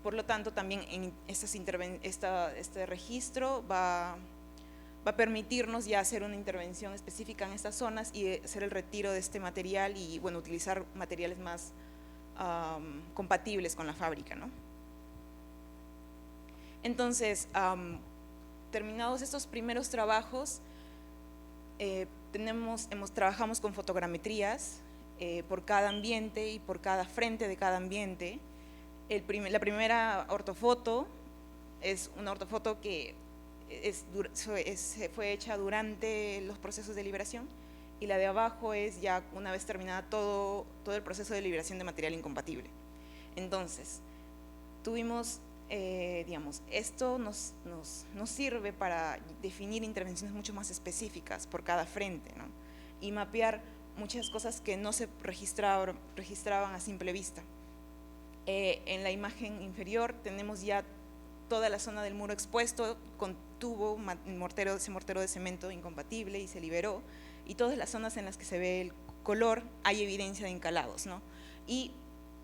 Por lo tanto, también en este registro va a permitirnos ya hacer una intervención específica en estas zonas y hacer el retiro de este material y, bueno, utilizar materiales más compatibles con la fábrica, ¿no? Entonces, terminados estos primeros trabajos, trabajamos con fotogrametrías por cada ambiente y por cada frente de cada ambiente. La primera ortofoto es una ortofoto que fue hecha durante los procesos de liberación, y la de abajo es ya una vez terminada todo el proceso de liberación de material incompatible. Entonces, tuvimos, digamos, esto nos sirve para definir intervenciones mucho más específicas por cada frente, ¿no? Y mapear muchas cosas que no se registraban a simple vista. En la imagen inferior tenemos ya toda la zona del muro expuesto, contuvo ese mortero de cemento incompatible y se liberó, y todas las zonas en las que se ve el color hay evidencia de encalados, ¿no? Y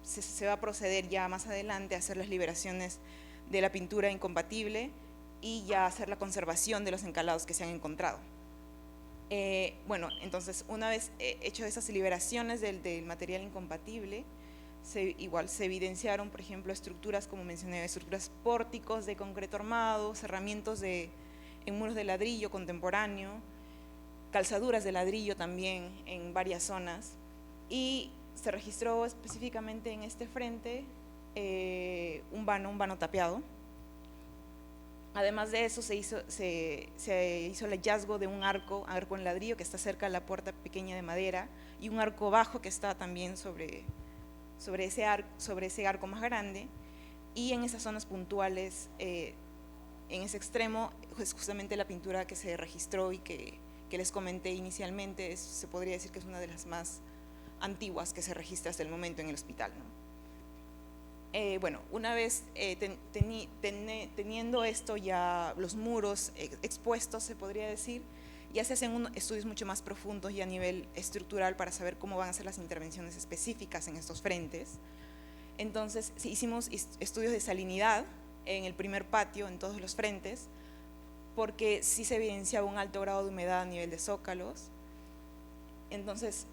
se va a proceder ya más adelante a hacer las liberaciones de la pintura incompatible y ya hacer la conservación de los encalados que se han encontrado. Bueno, entonces una vez hecho esas liberaciones del material incompatible, igual se evidenciaron, por ejemplo, estructuras, como mencioné, estructuras pórticos de concreto armado, cerramientos en muros de ladrillo contemporáneo, calzaduras de ladrillo también en varias zonas, y se registró específicamente en este frente un vano tapiado. Además de eso se hizo el hallazgo de un arco en ladrillo que está cerca de la puerta pequeña de madera, y un arco bajo que está también sobre ese arco más grande, y en esas zonas puntuales, en ese extremo, es justamente la pintura que se registró y que les comenté inicialmente. Se podría decir que es una de las más antiguas que se registra hasta el momento en el hospital, ¿no? Bueno, una vez teniendo esto ya, los muros expuestos, se podría decir, ya se hacen estudios mucho más profundos y a nivel estructural para saber cómo van a ser las intervenciones específicas en estos frentes. Entonces hicimos estudios de salinidad en el primer patio, en todos los frentes, porque sí se evidenciaba un alto grado de humedad a nivel de zócalos. Entonces,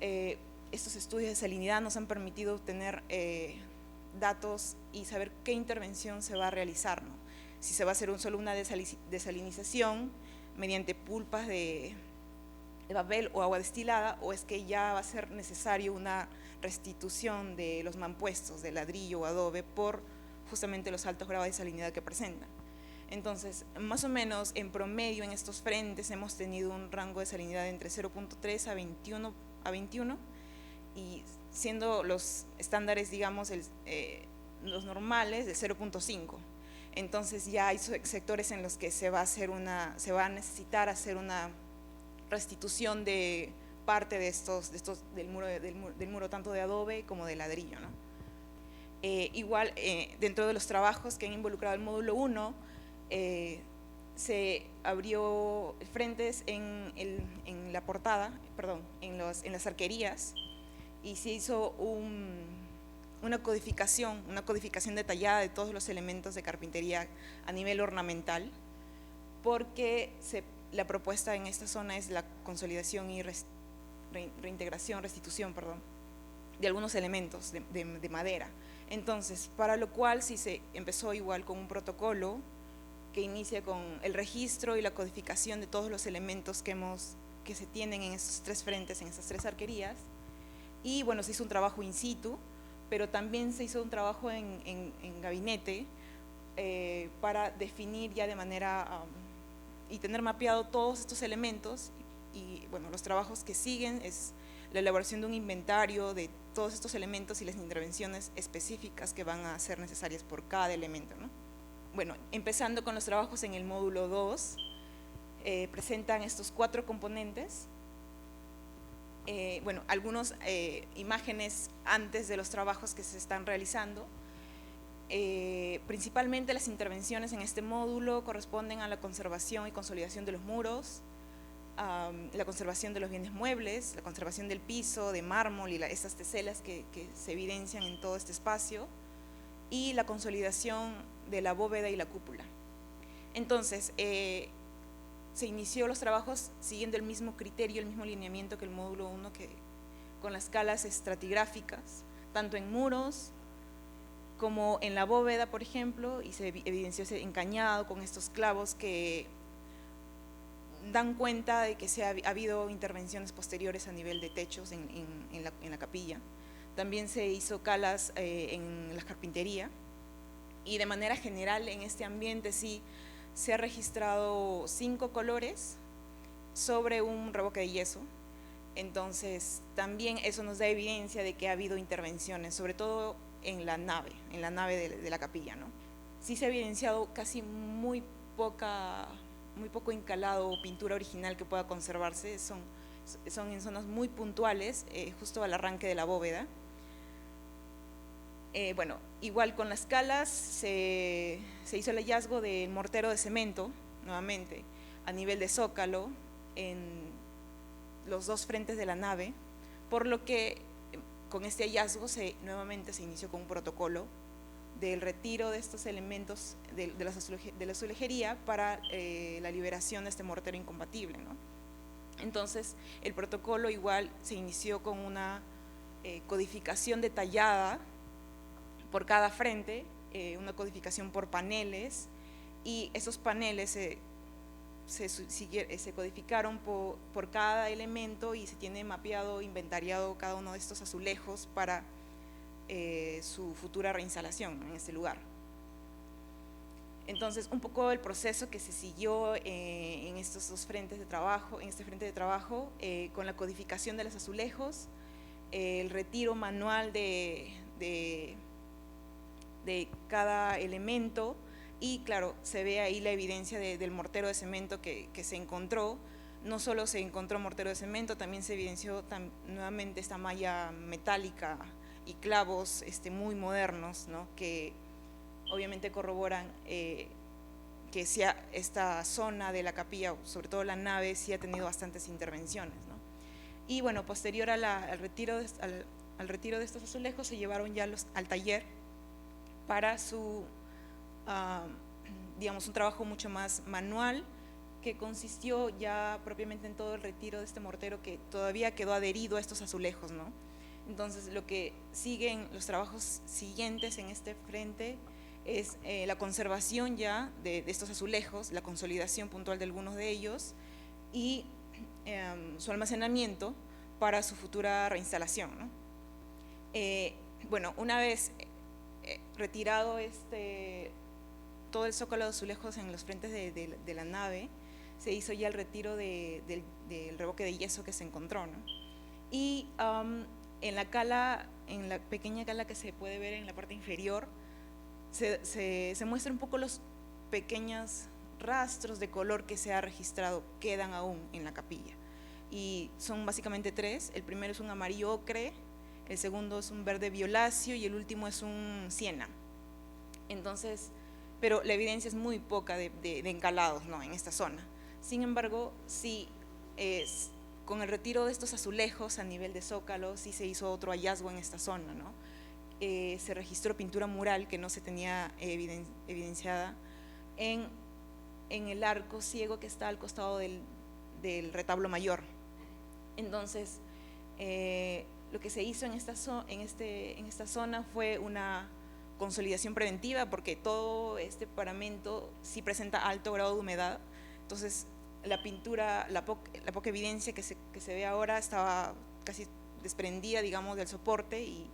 estos estudios de salinidad nos han permitido obtener datos y saber qué intervención se va a realizar, ¿no? Si se va a hacer solo una desalinización mediante pulpas de papel o agua destilada, o es que ya va a ser necesario una restitución de los mampuestos de ladrillo o adobe por justamente los altos grados de salinidad que presentan. Entonces, más o menos en promedio en estos frentes hemos tenido un rango de salinidad entre 0.3 a 21, y siendo los estándares, digamos, los normales de 0.5. Entonces ya hay sectores en los que se va a necesitar hacer una restitución de parte de estos del muro tanto de adobe como de ladrillo, ¿no? Igual, dentro de los trabajos que han involucrado el módulo 1, se abrió frentes en la portada, perdón, en las arquerías, y se hizo una codificación detallada de todos los elementos de carpintería a nivel ornamental, porque la propuesta en esta zona es la consolidación y restitución, de algunos elementos de madera. Entonces, para lo cual sí se empezó igual con un protocolo que inicia con el registro y la codificación de todos los elementos que se tienen en estos tres frentes, en estas tres arquerías. Y bueno, se hizo un trabajo in situ, pero también se hizo un trabajo en gabinete para definir ya de manera y tener mapeado todos estos elementos. Y bueno, los trabajos que siguen es la elaboración de un inventario de todos estos elementos y las intervenciones específicas que van a ser necesarias por cada elemento, ¿no? Bueno, empezando con los trabajos en el módulo 2, presentan estos 4 componentes. Bueno, algunas imágenes antes de los trabajos que se están realizando. Principalmente las intervenciones en este módulo corresponden a la conservación y consolidación de los muros, la conservación de los bienes muebles, la conservación del piso, de mármol y estas teselas que se evidencian en todo este espacio, y la consolidación de la bóveda y la cúpula. Entonces, se inició los trabajos siguiendo el mismo criterio, el mismo lineamiento que el módulo 1, con las escalas estratigráficas, tanto en muros como en la bóveda, por ejemplo, y se evidenció ese encañado con estos clavos que dan cuenta de que ha habido intervenciones posteriores a nivel de techos en la capilla. También se hizo calas en la carpintería, y de manera general en este ambiente sí se ha registrado 5 colores sobre un revoque de yeso. Entonces también eso nos da evidencia de que ha habido intervenciones, sobre todo en la nave de la capilla, ¿no? Sí se ha evidenciado casi muy poco encalado o pintura original que pueda conservarse, son en zonas muy puntuales, justo al arranque de la bóveda. Bueno, igual con las calas se hizo el hallazgo del mortero de cemento, nuevamente, a nivel de zócalo, en los 2 frentes de la nave, por lo que con este hallazgo nuevamente se inició con un protocolo del retiro de estos elementos de la azulejería para la liberación de este mortero incompatible, ¿no? Entonces, el protocolo igual se inició con una codificación detallada por cada frente, una codificación por paneles, y esos paneles se codificaron por cada elemento, y se tiene mapeado, inventariado cada uno de estos azulejos para su futura reinstalación en este lugar. Entonces, un poco el proceso que se siguió en estos 2 frentes de trabajo, en este frente de trabajo, con la codificación de los azulejos, el retiro manual de cada elemento, y claro, se ve ahí la evidencia del mortero de cemento que se encontró. No solo se encontró mortero de cemento, también se evidenció nuevamente esta malla metálica y clavos muy modernos, ¿no? Que obviamente corroboran que esta zona de la capilla, sobre todo la nave, sí ha tenido bastantes intervenciones, ¿no? Y bueno, posterior al retiro de estos azulejos, se llevaron ya al taller para su digamos, un trabajo mucho más manual, que consistió ya propiamente en todo el retiro de este mortero que todavía quedó adherido a estos azulejos, ¿no? Entonces, lo que siguen, los trabajos siguientes en este frente es la conservación ya de estos azulejos, la consolidación puntual de algunos de ellos y su almacenamiento para su futura reinstalación, ¿no? Bueno, una vez retirado todo el zócalo de azulejos en los frentes de la nave, se hizo ya el retiro del revoque de yeso que se encontró, ¿no? Y en la pequeña cala que se puede ver en la parte inferior, se muestran un poco los pequeños rastros de color que se ha registrado, quedan aún en la capilla. Y son básicamente tres. El primero es un amarillo ocre, el segundo es un verde violáceo y el último es un siena. Entonces, pero la evidencia es muy poca de encalados, ¿no?, en esta zona. Sin embargo, sí, con el retiro de estos azulejos a nivel de zócalo, sí se hizo otro hallazgo en esta zona, ¿no? Se registró pintura mural que no se tenía evidenciada en el arco ciego que está al costado del retablo mayor. Entonces, lo que se hizo en esta zona fue una consolidación preventiva, porque todo este paramento sí presenta alto grado de humedad. Entonces, la pintura, la poca evidencia que se ve ahora estaba casi desprendida, digamos, del soporte, y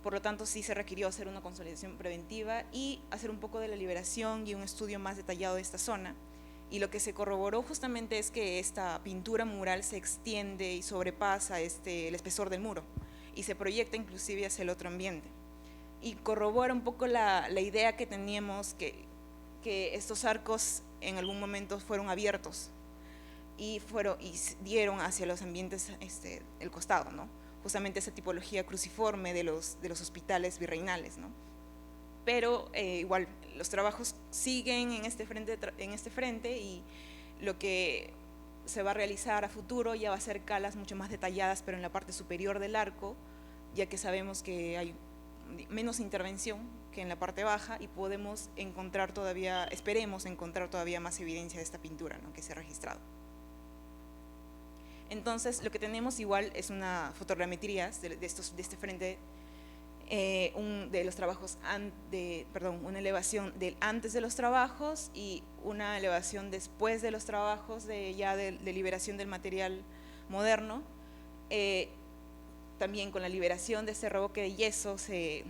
por lo tanto sí se requirió hacer una consolidación preventiva y hacer un poco de la liberación y un estudio más detallado de esta zona. Y lo que se corroboró justamente es que esta pintura mural se extiende y sobrepasa el espesor del muro y se proyecta inclusive hacia el otro ambiente. Y corrobora un poco la idea que teníamos, que estos arcos en algún momento fueron abiertos y dieron hacia los ambientes el costado, ¿no? Justamente esa tipología cruciforme de los hospitales virreinales, ¿no? Pero igual los trabajos siguen en este frente y lo que se va a realizar a futuro ya va a ser calas mucho más detalladas, pero en la parte superior del arco, ya que sabemos que hay menos intervención que en la parte baja y esperemos encontrar todavía más evidencia de esta pintura, ¿no?, que se ha registrado. Entonces, lo que tenemos igual es una fotogrametría de este frente, de los trabajos, una elevación del antes de los trabajos y una elevación después de los trabajos de liberación del material moderno. También con la liberación de ese revoque de yeso se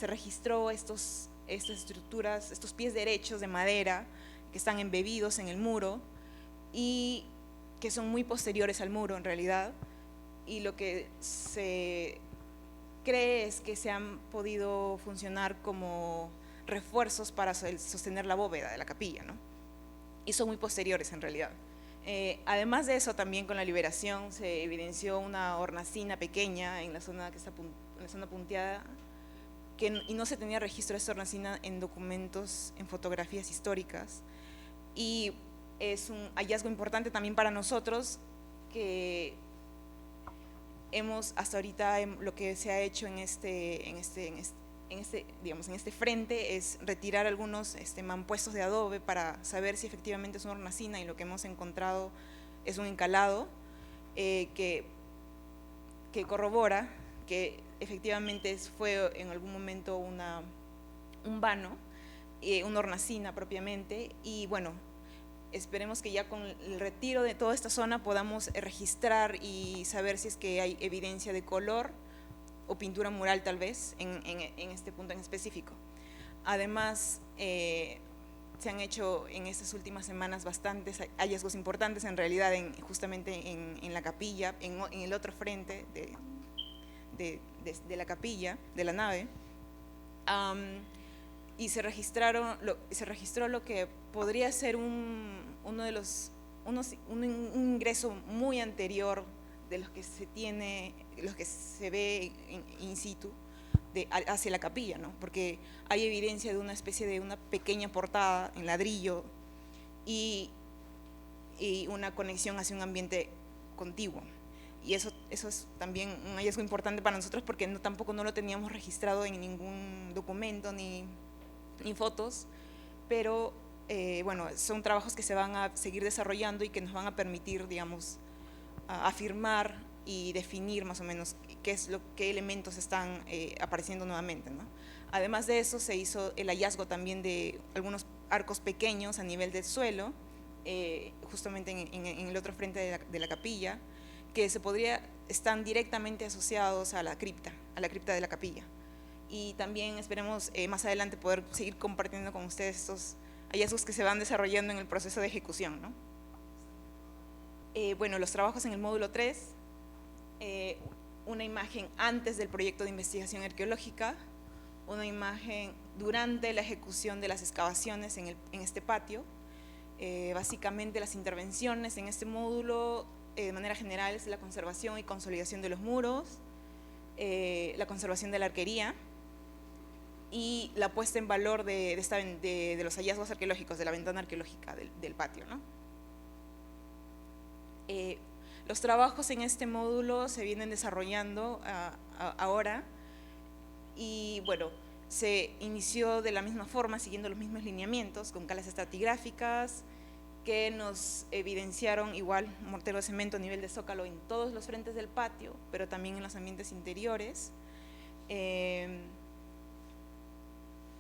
registró estas estructuras, estos pies derechos de madera que están embebidos en el muro y que son muy posteriores al muro en realidad, y lo que se cree es que se han podido funcionar como refuerzos para sostener la bóveda de la capilla, ¿no? Y son muy posteriores en realidad. Además de eso, también con la liberación se evidenció una hornacina pequeña en la zona en la zona punteada, y no se tenía registro de esta hornacina en documentos, en fotografías históricas, y es un hallazgo importante también para nosotros, que hasta ahorita lo que se ha hecho en este frente es retirar algunos mampuestos de adobe para saber si efectivamente es una hornacina, y lo que hemos encontrado es un encalado que corrobora que efectivamente fue en algún momento un vano, una hornacina propiamente. Y bueno, esperemos que ya con el retiro de toda esta zona podamos registrar y saber si es que hay evidencia de color o pintura mural tal vez en este punto en específico. Además, se han hecho en estas últimas semanas bastantes hallazgos importantes en realidad justamente en la capilla, en el otro frente de la capilla, de la nave, y se registró lo que podría ser un ingreso muy anterior de los que se ve in situ hacia la capilla, ¿no? Porque hay evidencia de una especie de una pequeña portada en ladrillo y una conexión hacia un ambiente contiguo. Y eso es también un hallazgo importante para nosotros, porque tampoco no lo teníamos registrado en ningún documento ni ni fotos, pero bueno, son trabajos que se van a seguir desarrollando y que nos van a permitir, digamos, afirmar y definir más o menos qué elementos están apareciendo nuevamente, ¿no? Además de eso, se hizo el hallazgo también de algunos arcos pequeños a nivel del suelo, justamente en el otro frente de la capilla, que están directamente asociados a la cripta de la capilla. Y también esperemos más adelante poder seguir compartiendo con ustedes estos hallazgos que se van desarrollando en el proceso de ejecución, ¿no? Bueno, los trabajos en el módulo 3, una imagen antes del proyecto de investigación arqueológica, una imagen durante la ejecución de las excavaciones en este patio. Básicamente las intervenciones en este módulo, de manera general, es la conservación y consolidación de los muros, la conservación de la arquería y la puesta en valor de los hallazgos arqueológicos, de la ventana arqueológica del patio, ¿no? Los trabajos en este módulo se vienen desarrollando ahora y bueno, se inició de la misma forma, siguiendo los mismos lineamientos, con calas estratigráficas que nos evidenciaron igual mortero de cemento a nivel de zócalo en todos los frentes del patio, pero también en los ambientes interiores.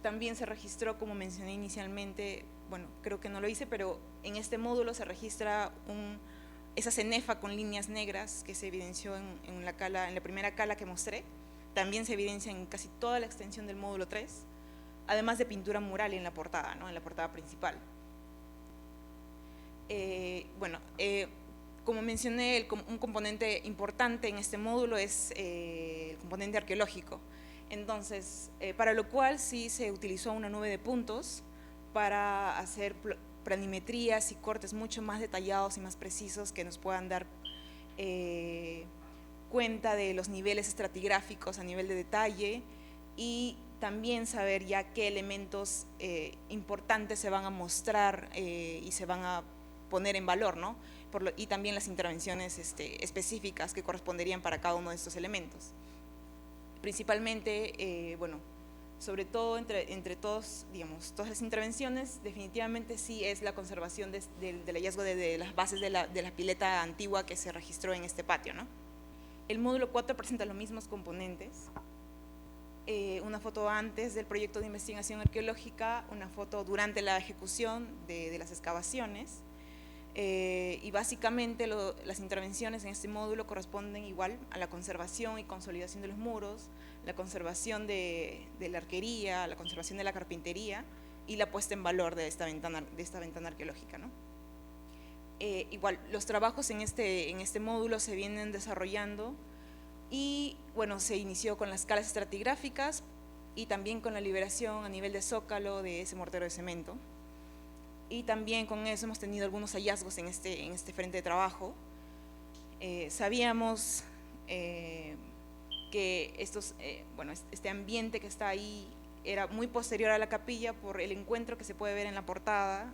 También se registró, como mencioné inicialmente, bueno, creo que no lo hice, pero en este módulo se registra esa cenefa con líneas negras que se evidenció en la primera cala que mostré. También se evidencia en casi toda la extensión del módulo 3, además de pintura mural en la portada, ¿no? En la portada principal. Bueno, como mencioné, un componente importante en este módulo es el componente arqueológico. Entonces, para lo cual sí se utilizó una nube de puntos para hacer planimetrías y cortes mucho más detallados y más precisos que nos puedan dar cuenta de los niveles estratigráficos a nivel de detalle y también saber ya qué elementos importantes se van a mostrar y se van a poner en valor, ¿no? Y también las intervenciones específicas que corresponderían para cada uno de estos elementos. Principalmente, bueno, sobre todo entre todos, digamos, todas las intervenciones, definitivamente sí es la conservación del hallazgo de las bases de la pileta antigua que se registró en este patio, ¿no? El módulo 4 presenta los mismos componentes, una foto antes del proyecto de investigación arqueológica, una foto durante la ejecución de las excavaciones, y básicamente las intervenciones en este módulo corresponden igual a la conservación y consolidación de los muros, la conservación de la arquería, la conservación de la carpintería y la puesta en valor de esta ventana arqueológica, ¿no? Igual, los trabajos en este módulo se vienen desarrollando y bueno, se inició con las calas estratigráficas y también con la liberación a nivel de zócalo de ese mortero de cemento. Y también con eso hemos tenido algunos hallazgos en este frente de trabajo. Sabíamos que este ambiente que está ahí era muy posterior a la capilla por el encuentro que se puede ver en la portada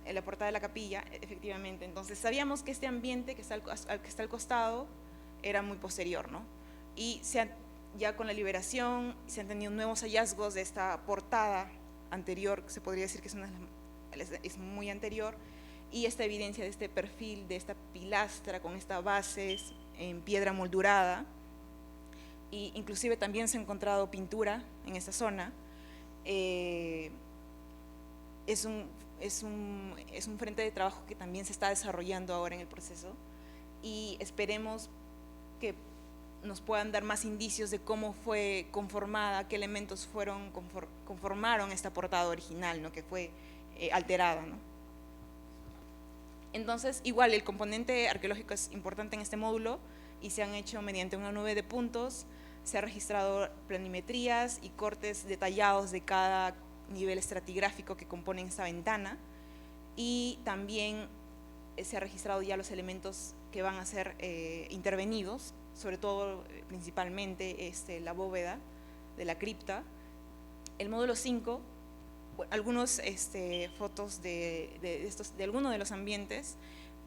de la capilla, efectivamente. Entonces sabíamos que este ambiente que está al costado era muy posterior, ¿no? Y ya con la liberación se han tenido nuevos hallazgos de esta portada anterior, se podría decir que es muy anterior, y esta evidencia de este perfil, de esta pilastra con esta base en piedra moldurada, y inclusive también se ha encontrado pintura en esta zona. Es un frente de trabajo que también se está desarrollando ahora en el proceso y esperemos que nos puedan dar más indicios de cómo fue conformada, qué elementos conformaron esta portada original, ¿no? Que fue alterada, ¿no? Entonces, igual el componente arqueológico es importante en este módulo y se han hecho mediante una nube de puntos, se ha registrado planimetrías y cortes detallados de cada nivel estratigráfico que componen esta ventana y también se ha registrado ya los elementos que van a ser intervenidos, sobre todo principalmente la bóveda de la cripta. El módulo 5, algunos fotos de algunos de los ambientes,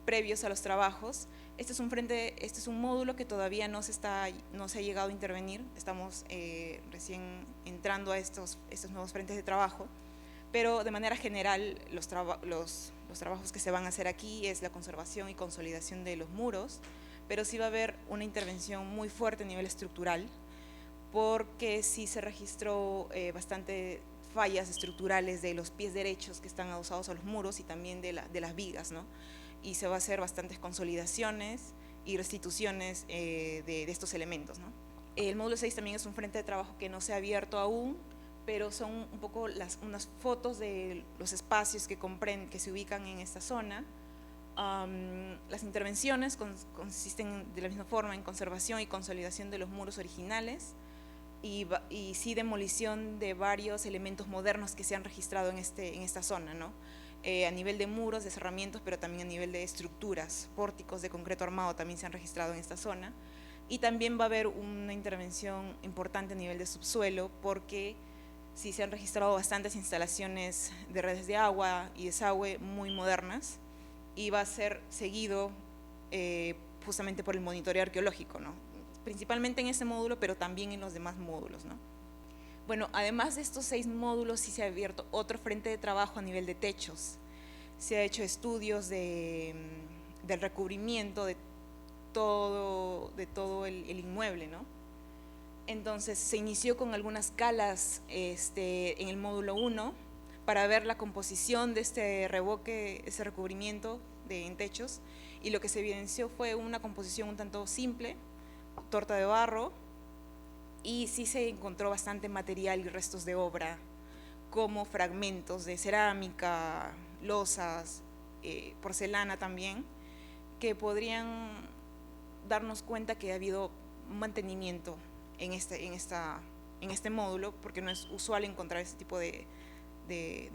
previos a los trabajos. Este es un módulo que todavía no se ha llegado a intervenir. Estamos recién entrando a estos nuevos frentes de trabajo, pero de manera general los trabajos que se van a hacer aquí es la conservación y consolidación de los muros, pero sí va a haber una intervención muy fuerte a nivel estructural, porque sí se registró bastante fallas estructurales de los pies derechos que están adosados a los muros y también de las vigas, ¿no? Y se va a hacer bastantes consolidaciones y restituciones de estos elementos, ¿no? El módulo 6 también es un frente de trabajo que no se ha abierto aún, pero son un poco unas fotos de los espacios que se ubican en esta zona. Las intervenciones consisten de la misma forma en conservación y consolidación de los muros originales y sí demolición de varios elementos modernos que se han registrado en esta zona, ¿no? A nivel de muros, de cerramientos, pero también a nivel de estructuras, pórticos de concreto armado también se han registrado en esta zona. Y también va a haber una intervención importante a nivel de subsuelo, porque sí se han registrado bastantes instalaciones de redes de agua y desagüe muy modernas, y va a ser seguido justamente por el monitoreo arqueológico, ¿no? Principalmente en este módulo, pero también en los demás módulos, ¿no? Bueno, además de estos 6 módulos, sí se ha abierto otro frente de trabajo a nivel de techos. Se ha hecho estudios del recubrimiento de todo el inmueble, ¿no? Entonces se inició con algunas calas en el módulo 1 para ver la composición de este revoque, ese recubrimiento en techos, y lo que se evidenció fue una composición un tanto simple, torta de barro, y sí se encontró bastante material y restos de obra, como fragmentos de cerámica, losas, porcelana también, que podrían darnos cuenta que ha habido mantenimiento en este módulo, porque no es usual encontrar este tipo de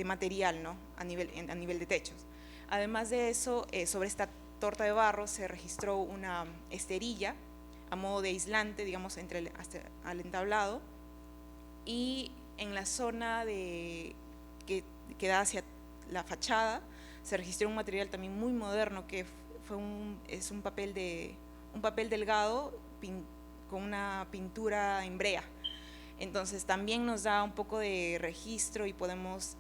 material, ¿no? a nivel de techos. Además de eso, sobre esta torta de barro se registró una esterilla a modo de aislante, digamos, hasta al entablado, y en la zona que da hacia la fachada se registró un material también muy moderno, que es un papel delgado con una pintura en brea. Entonces también nos da un poco de registro y podemos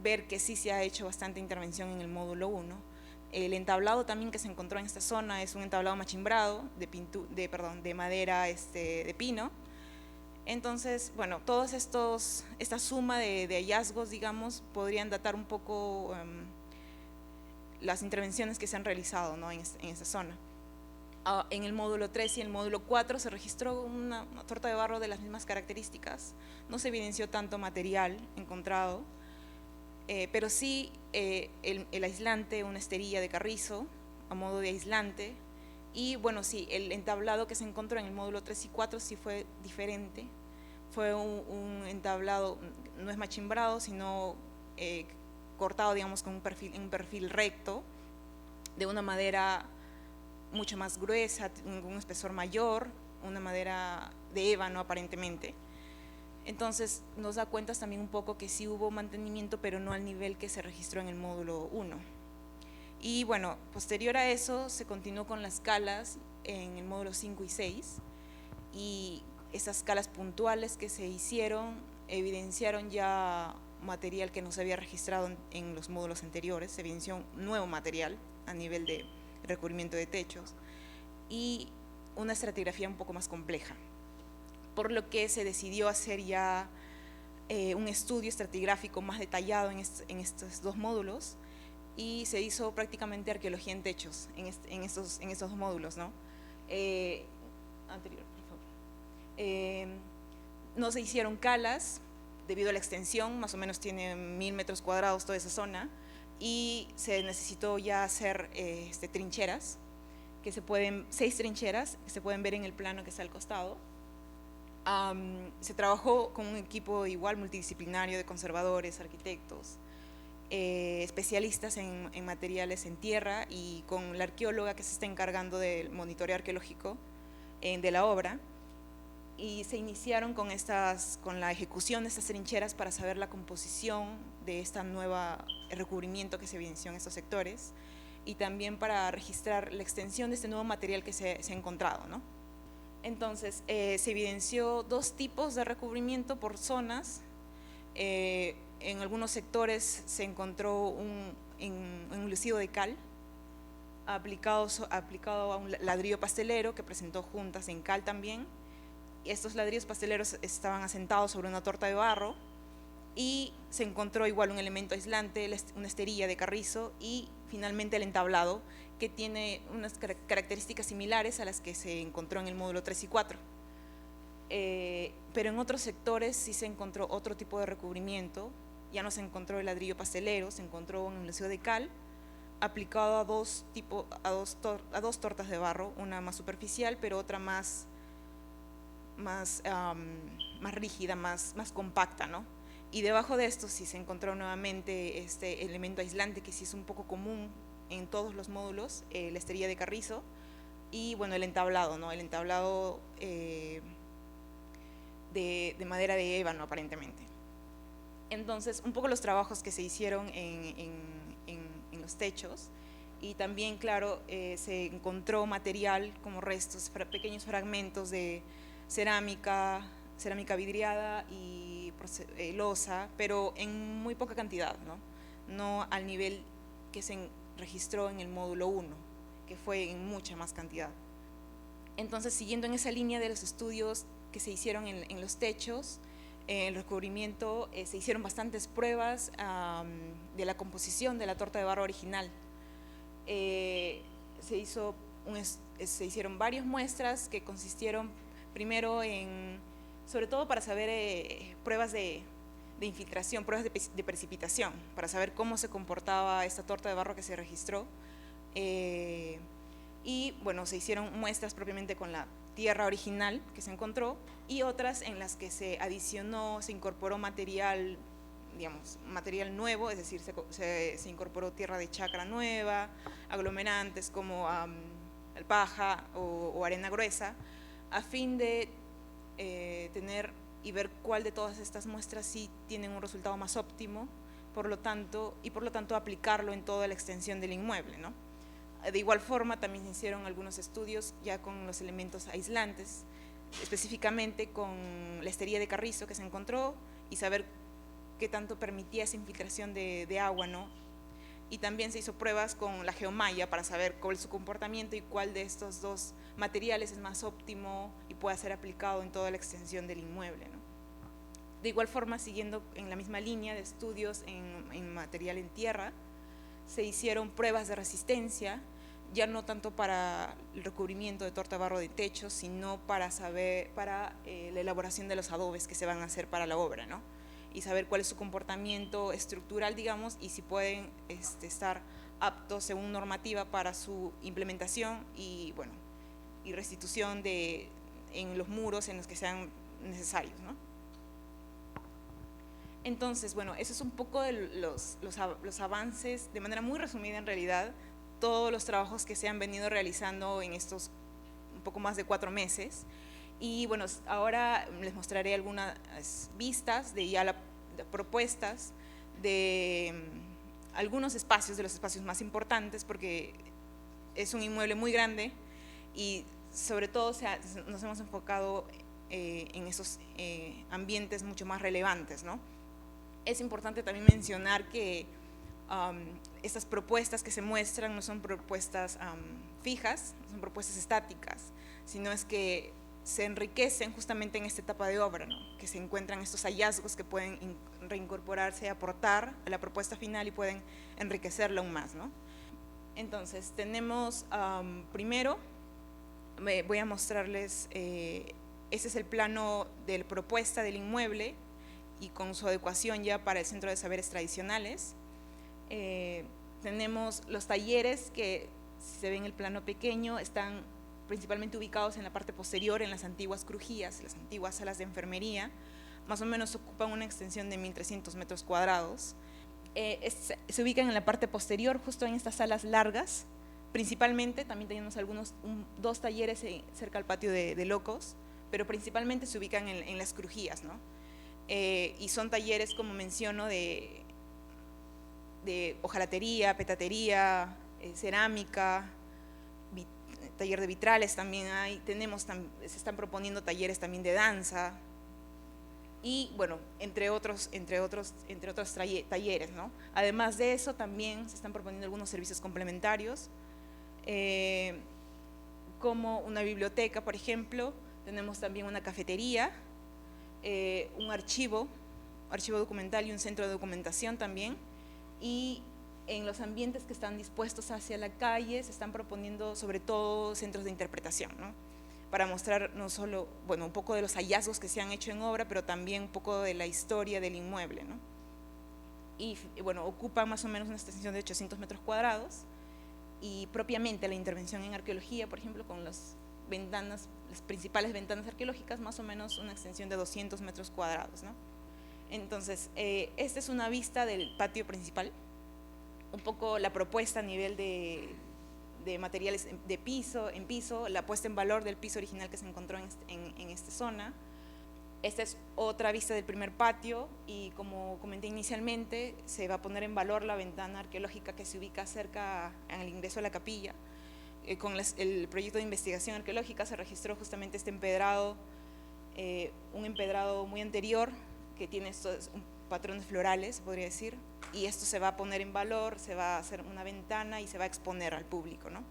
ver que sí se ha hecho bastante intervención en el módulo 1. El entablado también que se encontró en esta zona es un entablado machimbrado de madera de pino. Entonces, bueno, esta suma de hallazgos, digamos, podrían datar un poco las intervenciones que se han realizado, ¿no? en esta zona. En el módulo 3 y el módulo 4 se registró una torta de barro de las mismas características. No se evidenció tanto material encontrado, pero sí el aislante, una esterilla de carrizo a modo de aislante. Y bueno, sí, el entablado que se encontró en el módulo 3 y 4 sí fue diferente. Fue un entablado, no es machimbrado, sino cortado, digamos, con un perfil recto, de una madera mucho más gruesa, un espesor mayor, una madera de ébano aparentemente. Entonces nos da cuenta también un poco que sí hubo mantenimiento, pero no al nivel que se registró en el módulo 1. Y bueno, posterior a eso se continuó con las calas en el módulo 5 y 6, y esas calas puntuales que se hicieron evidenciaron ya material que no se había registrado en los módulos anteriores. Se evidenció un nuevo material a nivel de recubrimiento de techos y una estratigrafía un poco más compleja, por lo que se decidió hacer ya un estudio estratigráfico más detallado en estos 2 módulos, y se hizo prácticamente arqueología en techos en estos 2 módulos, ¿no? Anterior, por favor. No se hicieron calas debido a la extensión, más o menos tiene 1000 metros cuadrados toda esa zona, y se necesitó ya hacer trincheras, 6 trincheras que se pueden ver en el plano que está al costado. Se trabajó con un equipo igual multidisciplinario de conservadores, arquitectos, especialistas en materiales en tierra, y con la arqueóloga que se está encargando del monitoreo arqueológico de la obra. y se iniciaron con la ejecución de estas trincheras para saber la composición de esta nueva recubrimiento que se evidenció en estos sectores y también para registrar la extensión de este nuevo material que se ha encontrado, ¿no? Entonces, se evidenció 2 tipos de recubrimiento por zonas. En algunos sectores se encontró un enlucido de cal aplicado a un ladrillo pastelero que presentó juntas en cal también. Y estos ladrillos pasteleros estaban asentados sobre una torta de barro y se encontró igual un elemento aislante, una esterilla de carrizo y finalmente el entablado, que tiene unas características similares a las que se encontró en el módulo 3 y 4. Pero en otros sectores sí se encontró otro tipo de recubrimiento, ya no se encontró el ladrillo pastelero, se encontró un enlucido de cal aplicado a dos tortas de barro, una más superficial pero otra más rígida, más compacta, ¿no? Y debajo de esto sí se encontró nuevamente este elemento aislante que sí es un poco común en todos los módulos, la esterilla de carrizo y bueno, el entablado, ¿no? El entablado de madera de ébano aparentemente. Entonces, un poco los trabajos que se hicieron en los techos y también, claro, se encontró material como restos, pequeños fragmentos de cerámica vidriada y losa, pero en muy poca cantidad, ¿no? No al nivel que se registró en el módulo 1, que fue en mucha más cantidad. Entonces, siguiendo en esa línea de los estudios que se hicieron en los techos, el recubrimiento, se hicieron bastantes pruebas de la composición de la torta de barro original. Se hicieron varias muestras que consistieron primero sobre todo para saber pruebas de infiltración, pruebas de precipitación, para saber cómo se comportaba esta torta de barro que se registró. Y bueno, se hicieron muestras propiamente con la tierra original que se encontró y otras en las que se adicionó, se incorporó material, digamos, material nuevo, es decir, se incorporó tierra de chacra nueva, aglomerantes como alpaja o arena gruesa, a fin de tener y ver cuál de todas estas muestras sí tienen un resultado más óptimo, por lo tanto aplicarlo en toda la extensión del inmueble, ¿no? De igual forma también se hicieron algunos estudios ya con los elementos aislantes, específicamente con la esterilla de carrizo que se encontró y saber qué tanto permitía esa infiltración de agua, ¿no? Y también se hizo pruebas con la geomalla para saber cuál es su comportamiento y cuál de estos 2 materiales es más óptimo y puede ser aplicado en toda la extensión del inmueble, ¿no? De igual forma, siguiendo en la misma línea de estudios en material en tierra, se hicieron pruebas de resistencia, ya no tanto para el recubrimiento de torta de barro de techo, sino para la elaboración de los adobes que se van a hacer para la obra, ¿no? Y saber cuál es su comportamiento estructural, digamos, y si pueden estar aptos según normativa para su implementación y, bueno, y restitución en los muros en los que sean necesarios, ¿no? Entonces, bueno, eso es un poco de los avances, de manera muy resumida en realidad, todos los trabajos que se han venido realizando en estos un poco más de 4 meses. Y bueno, ahora les mostraré algunas vistas de ya de propuestas de algunos espacios, de los espacios más importantes, porque es un inmueble muy grande y sobre todo nos hemos enfocado en esos ambientes mucho más relevantes, ¿no? Es importante también mencionar que estas propuestas que se muestran no son propuestas fijas, no son propuestas estáticas, sino es que se enriquecen justamente en esta etapa de obra, ¿no? Que se encuentran estos hallazgos que pueden reincorporarse y aportar a la propuesta final y pueden enriquecerla aún más, ¿no? Entonces, tenemos primero, voy a mostrarles, este es el plano de la propuesta del inmueble y con su adecuación ya para el Centro de Saberes Tradicionales. Tenemos los talleres que, si se ve en el plano pequeño, están principalmente ubicados en la parte posterior, en las antiguas crujías, las antiguas salas de enfermería, más o menos ocupan una extensión de 1.300 metros cuadrados. Se ubican en la parte posterior, justo en estas salas largas, principalmente. También tenemos 2 talleres cerca al patio de locos, pero principalmente se ubican en las crujías, ¿no? Y son talleres, como menciono, de hojalatería, petatería, cerámica, taller de vitrales también hay, se están proponiendo talleres también de danza, y bueno, entre otros talleres, ¿no? Además de eso, también se están proponiendo algunos servicios complementarios, como una biblioteca, por ejemplo. Tenemos también una cafetería, un archivo documental y un centro de documentación también. Y en los ambientes que están dispuestos hacia la calle se están proponiendo sobre todo centros de interpretación, ¿no? Para mostrar no solo, bueno, un poco de los hallazgos que se han hecho en obra, pero también un poco de la historia del inmueble, ¿no? Y bueno, ocupan más o menos una extensión de 800 metros cuadrados, y propiamente la intervención en arqueología, por ejemplo, con las principales ventanas arqueológicas, más o menos una extensión de 200 metros cuadrados, ¿no? Entonces, esta es una vista del patio principal, un poco la propuesta a nivel de materiales en piso, la puesta en valor del piso original que se encontró en esta zona. Esta es otra vista del primer patio, y como comenté inicialmente, se va a poner en valor la ventana arqueológica que se ubica cerca al ingreso a la capilla. Con el proyecto de investigación arqueológica se registró justamente este empedrado, un empedrado muy anterior que tiene estos patrones florales, se podría decir, y esto se va a poner en valor, se va a hacer una ventana y se va a exponer al público, ¿no?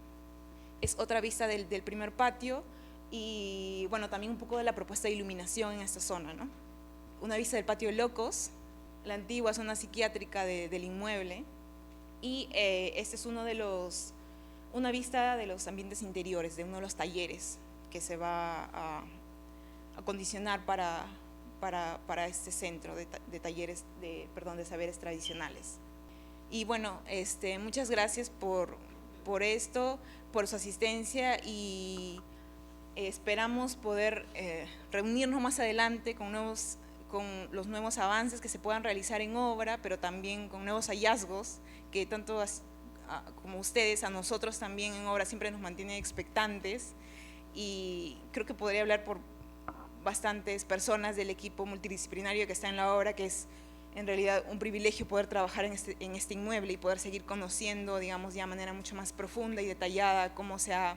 Es otra vista del primer patio, y bueno, también un poco de la propuesta de iluminación en esta zona, ¿no? Una vista del patio de Locos, la antigua zona psiquiátrica del inmueble, y este es una vista de los ambientes interiores, de uno de los talleres que se va a acondicionar para este centro de talleres de saberes tradicionales. Y bueno, muchas gracias por esto, por su asistencia, y esperamos poder reunirnos más adelante con los nuevos avances que se puedan realizar en obra, pero también con nuevos hallazgos que tanto como ustedes, a nosotros también en obra siempre nos mantienen expectantes, y creo que podría hablar por bastantes personas del equipo multidisciplinario que está en la obra, que es en realidad un privilegio poder trabajar en este inmueble y poder seguir conociendo, digamos, ya de manera mucho más profunda y detallada cómo se ha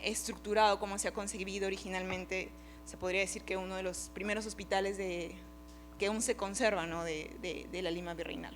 estructurado, cómo se ha concebido originalmente. Se podría decir que uno de los primeros hospitales que aún se conserva, ¿no?, de la Lima virreinal.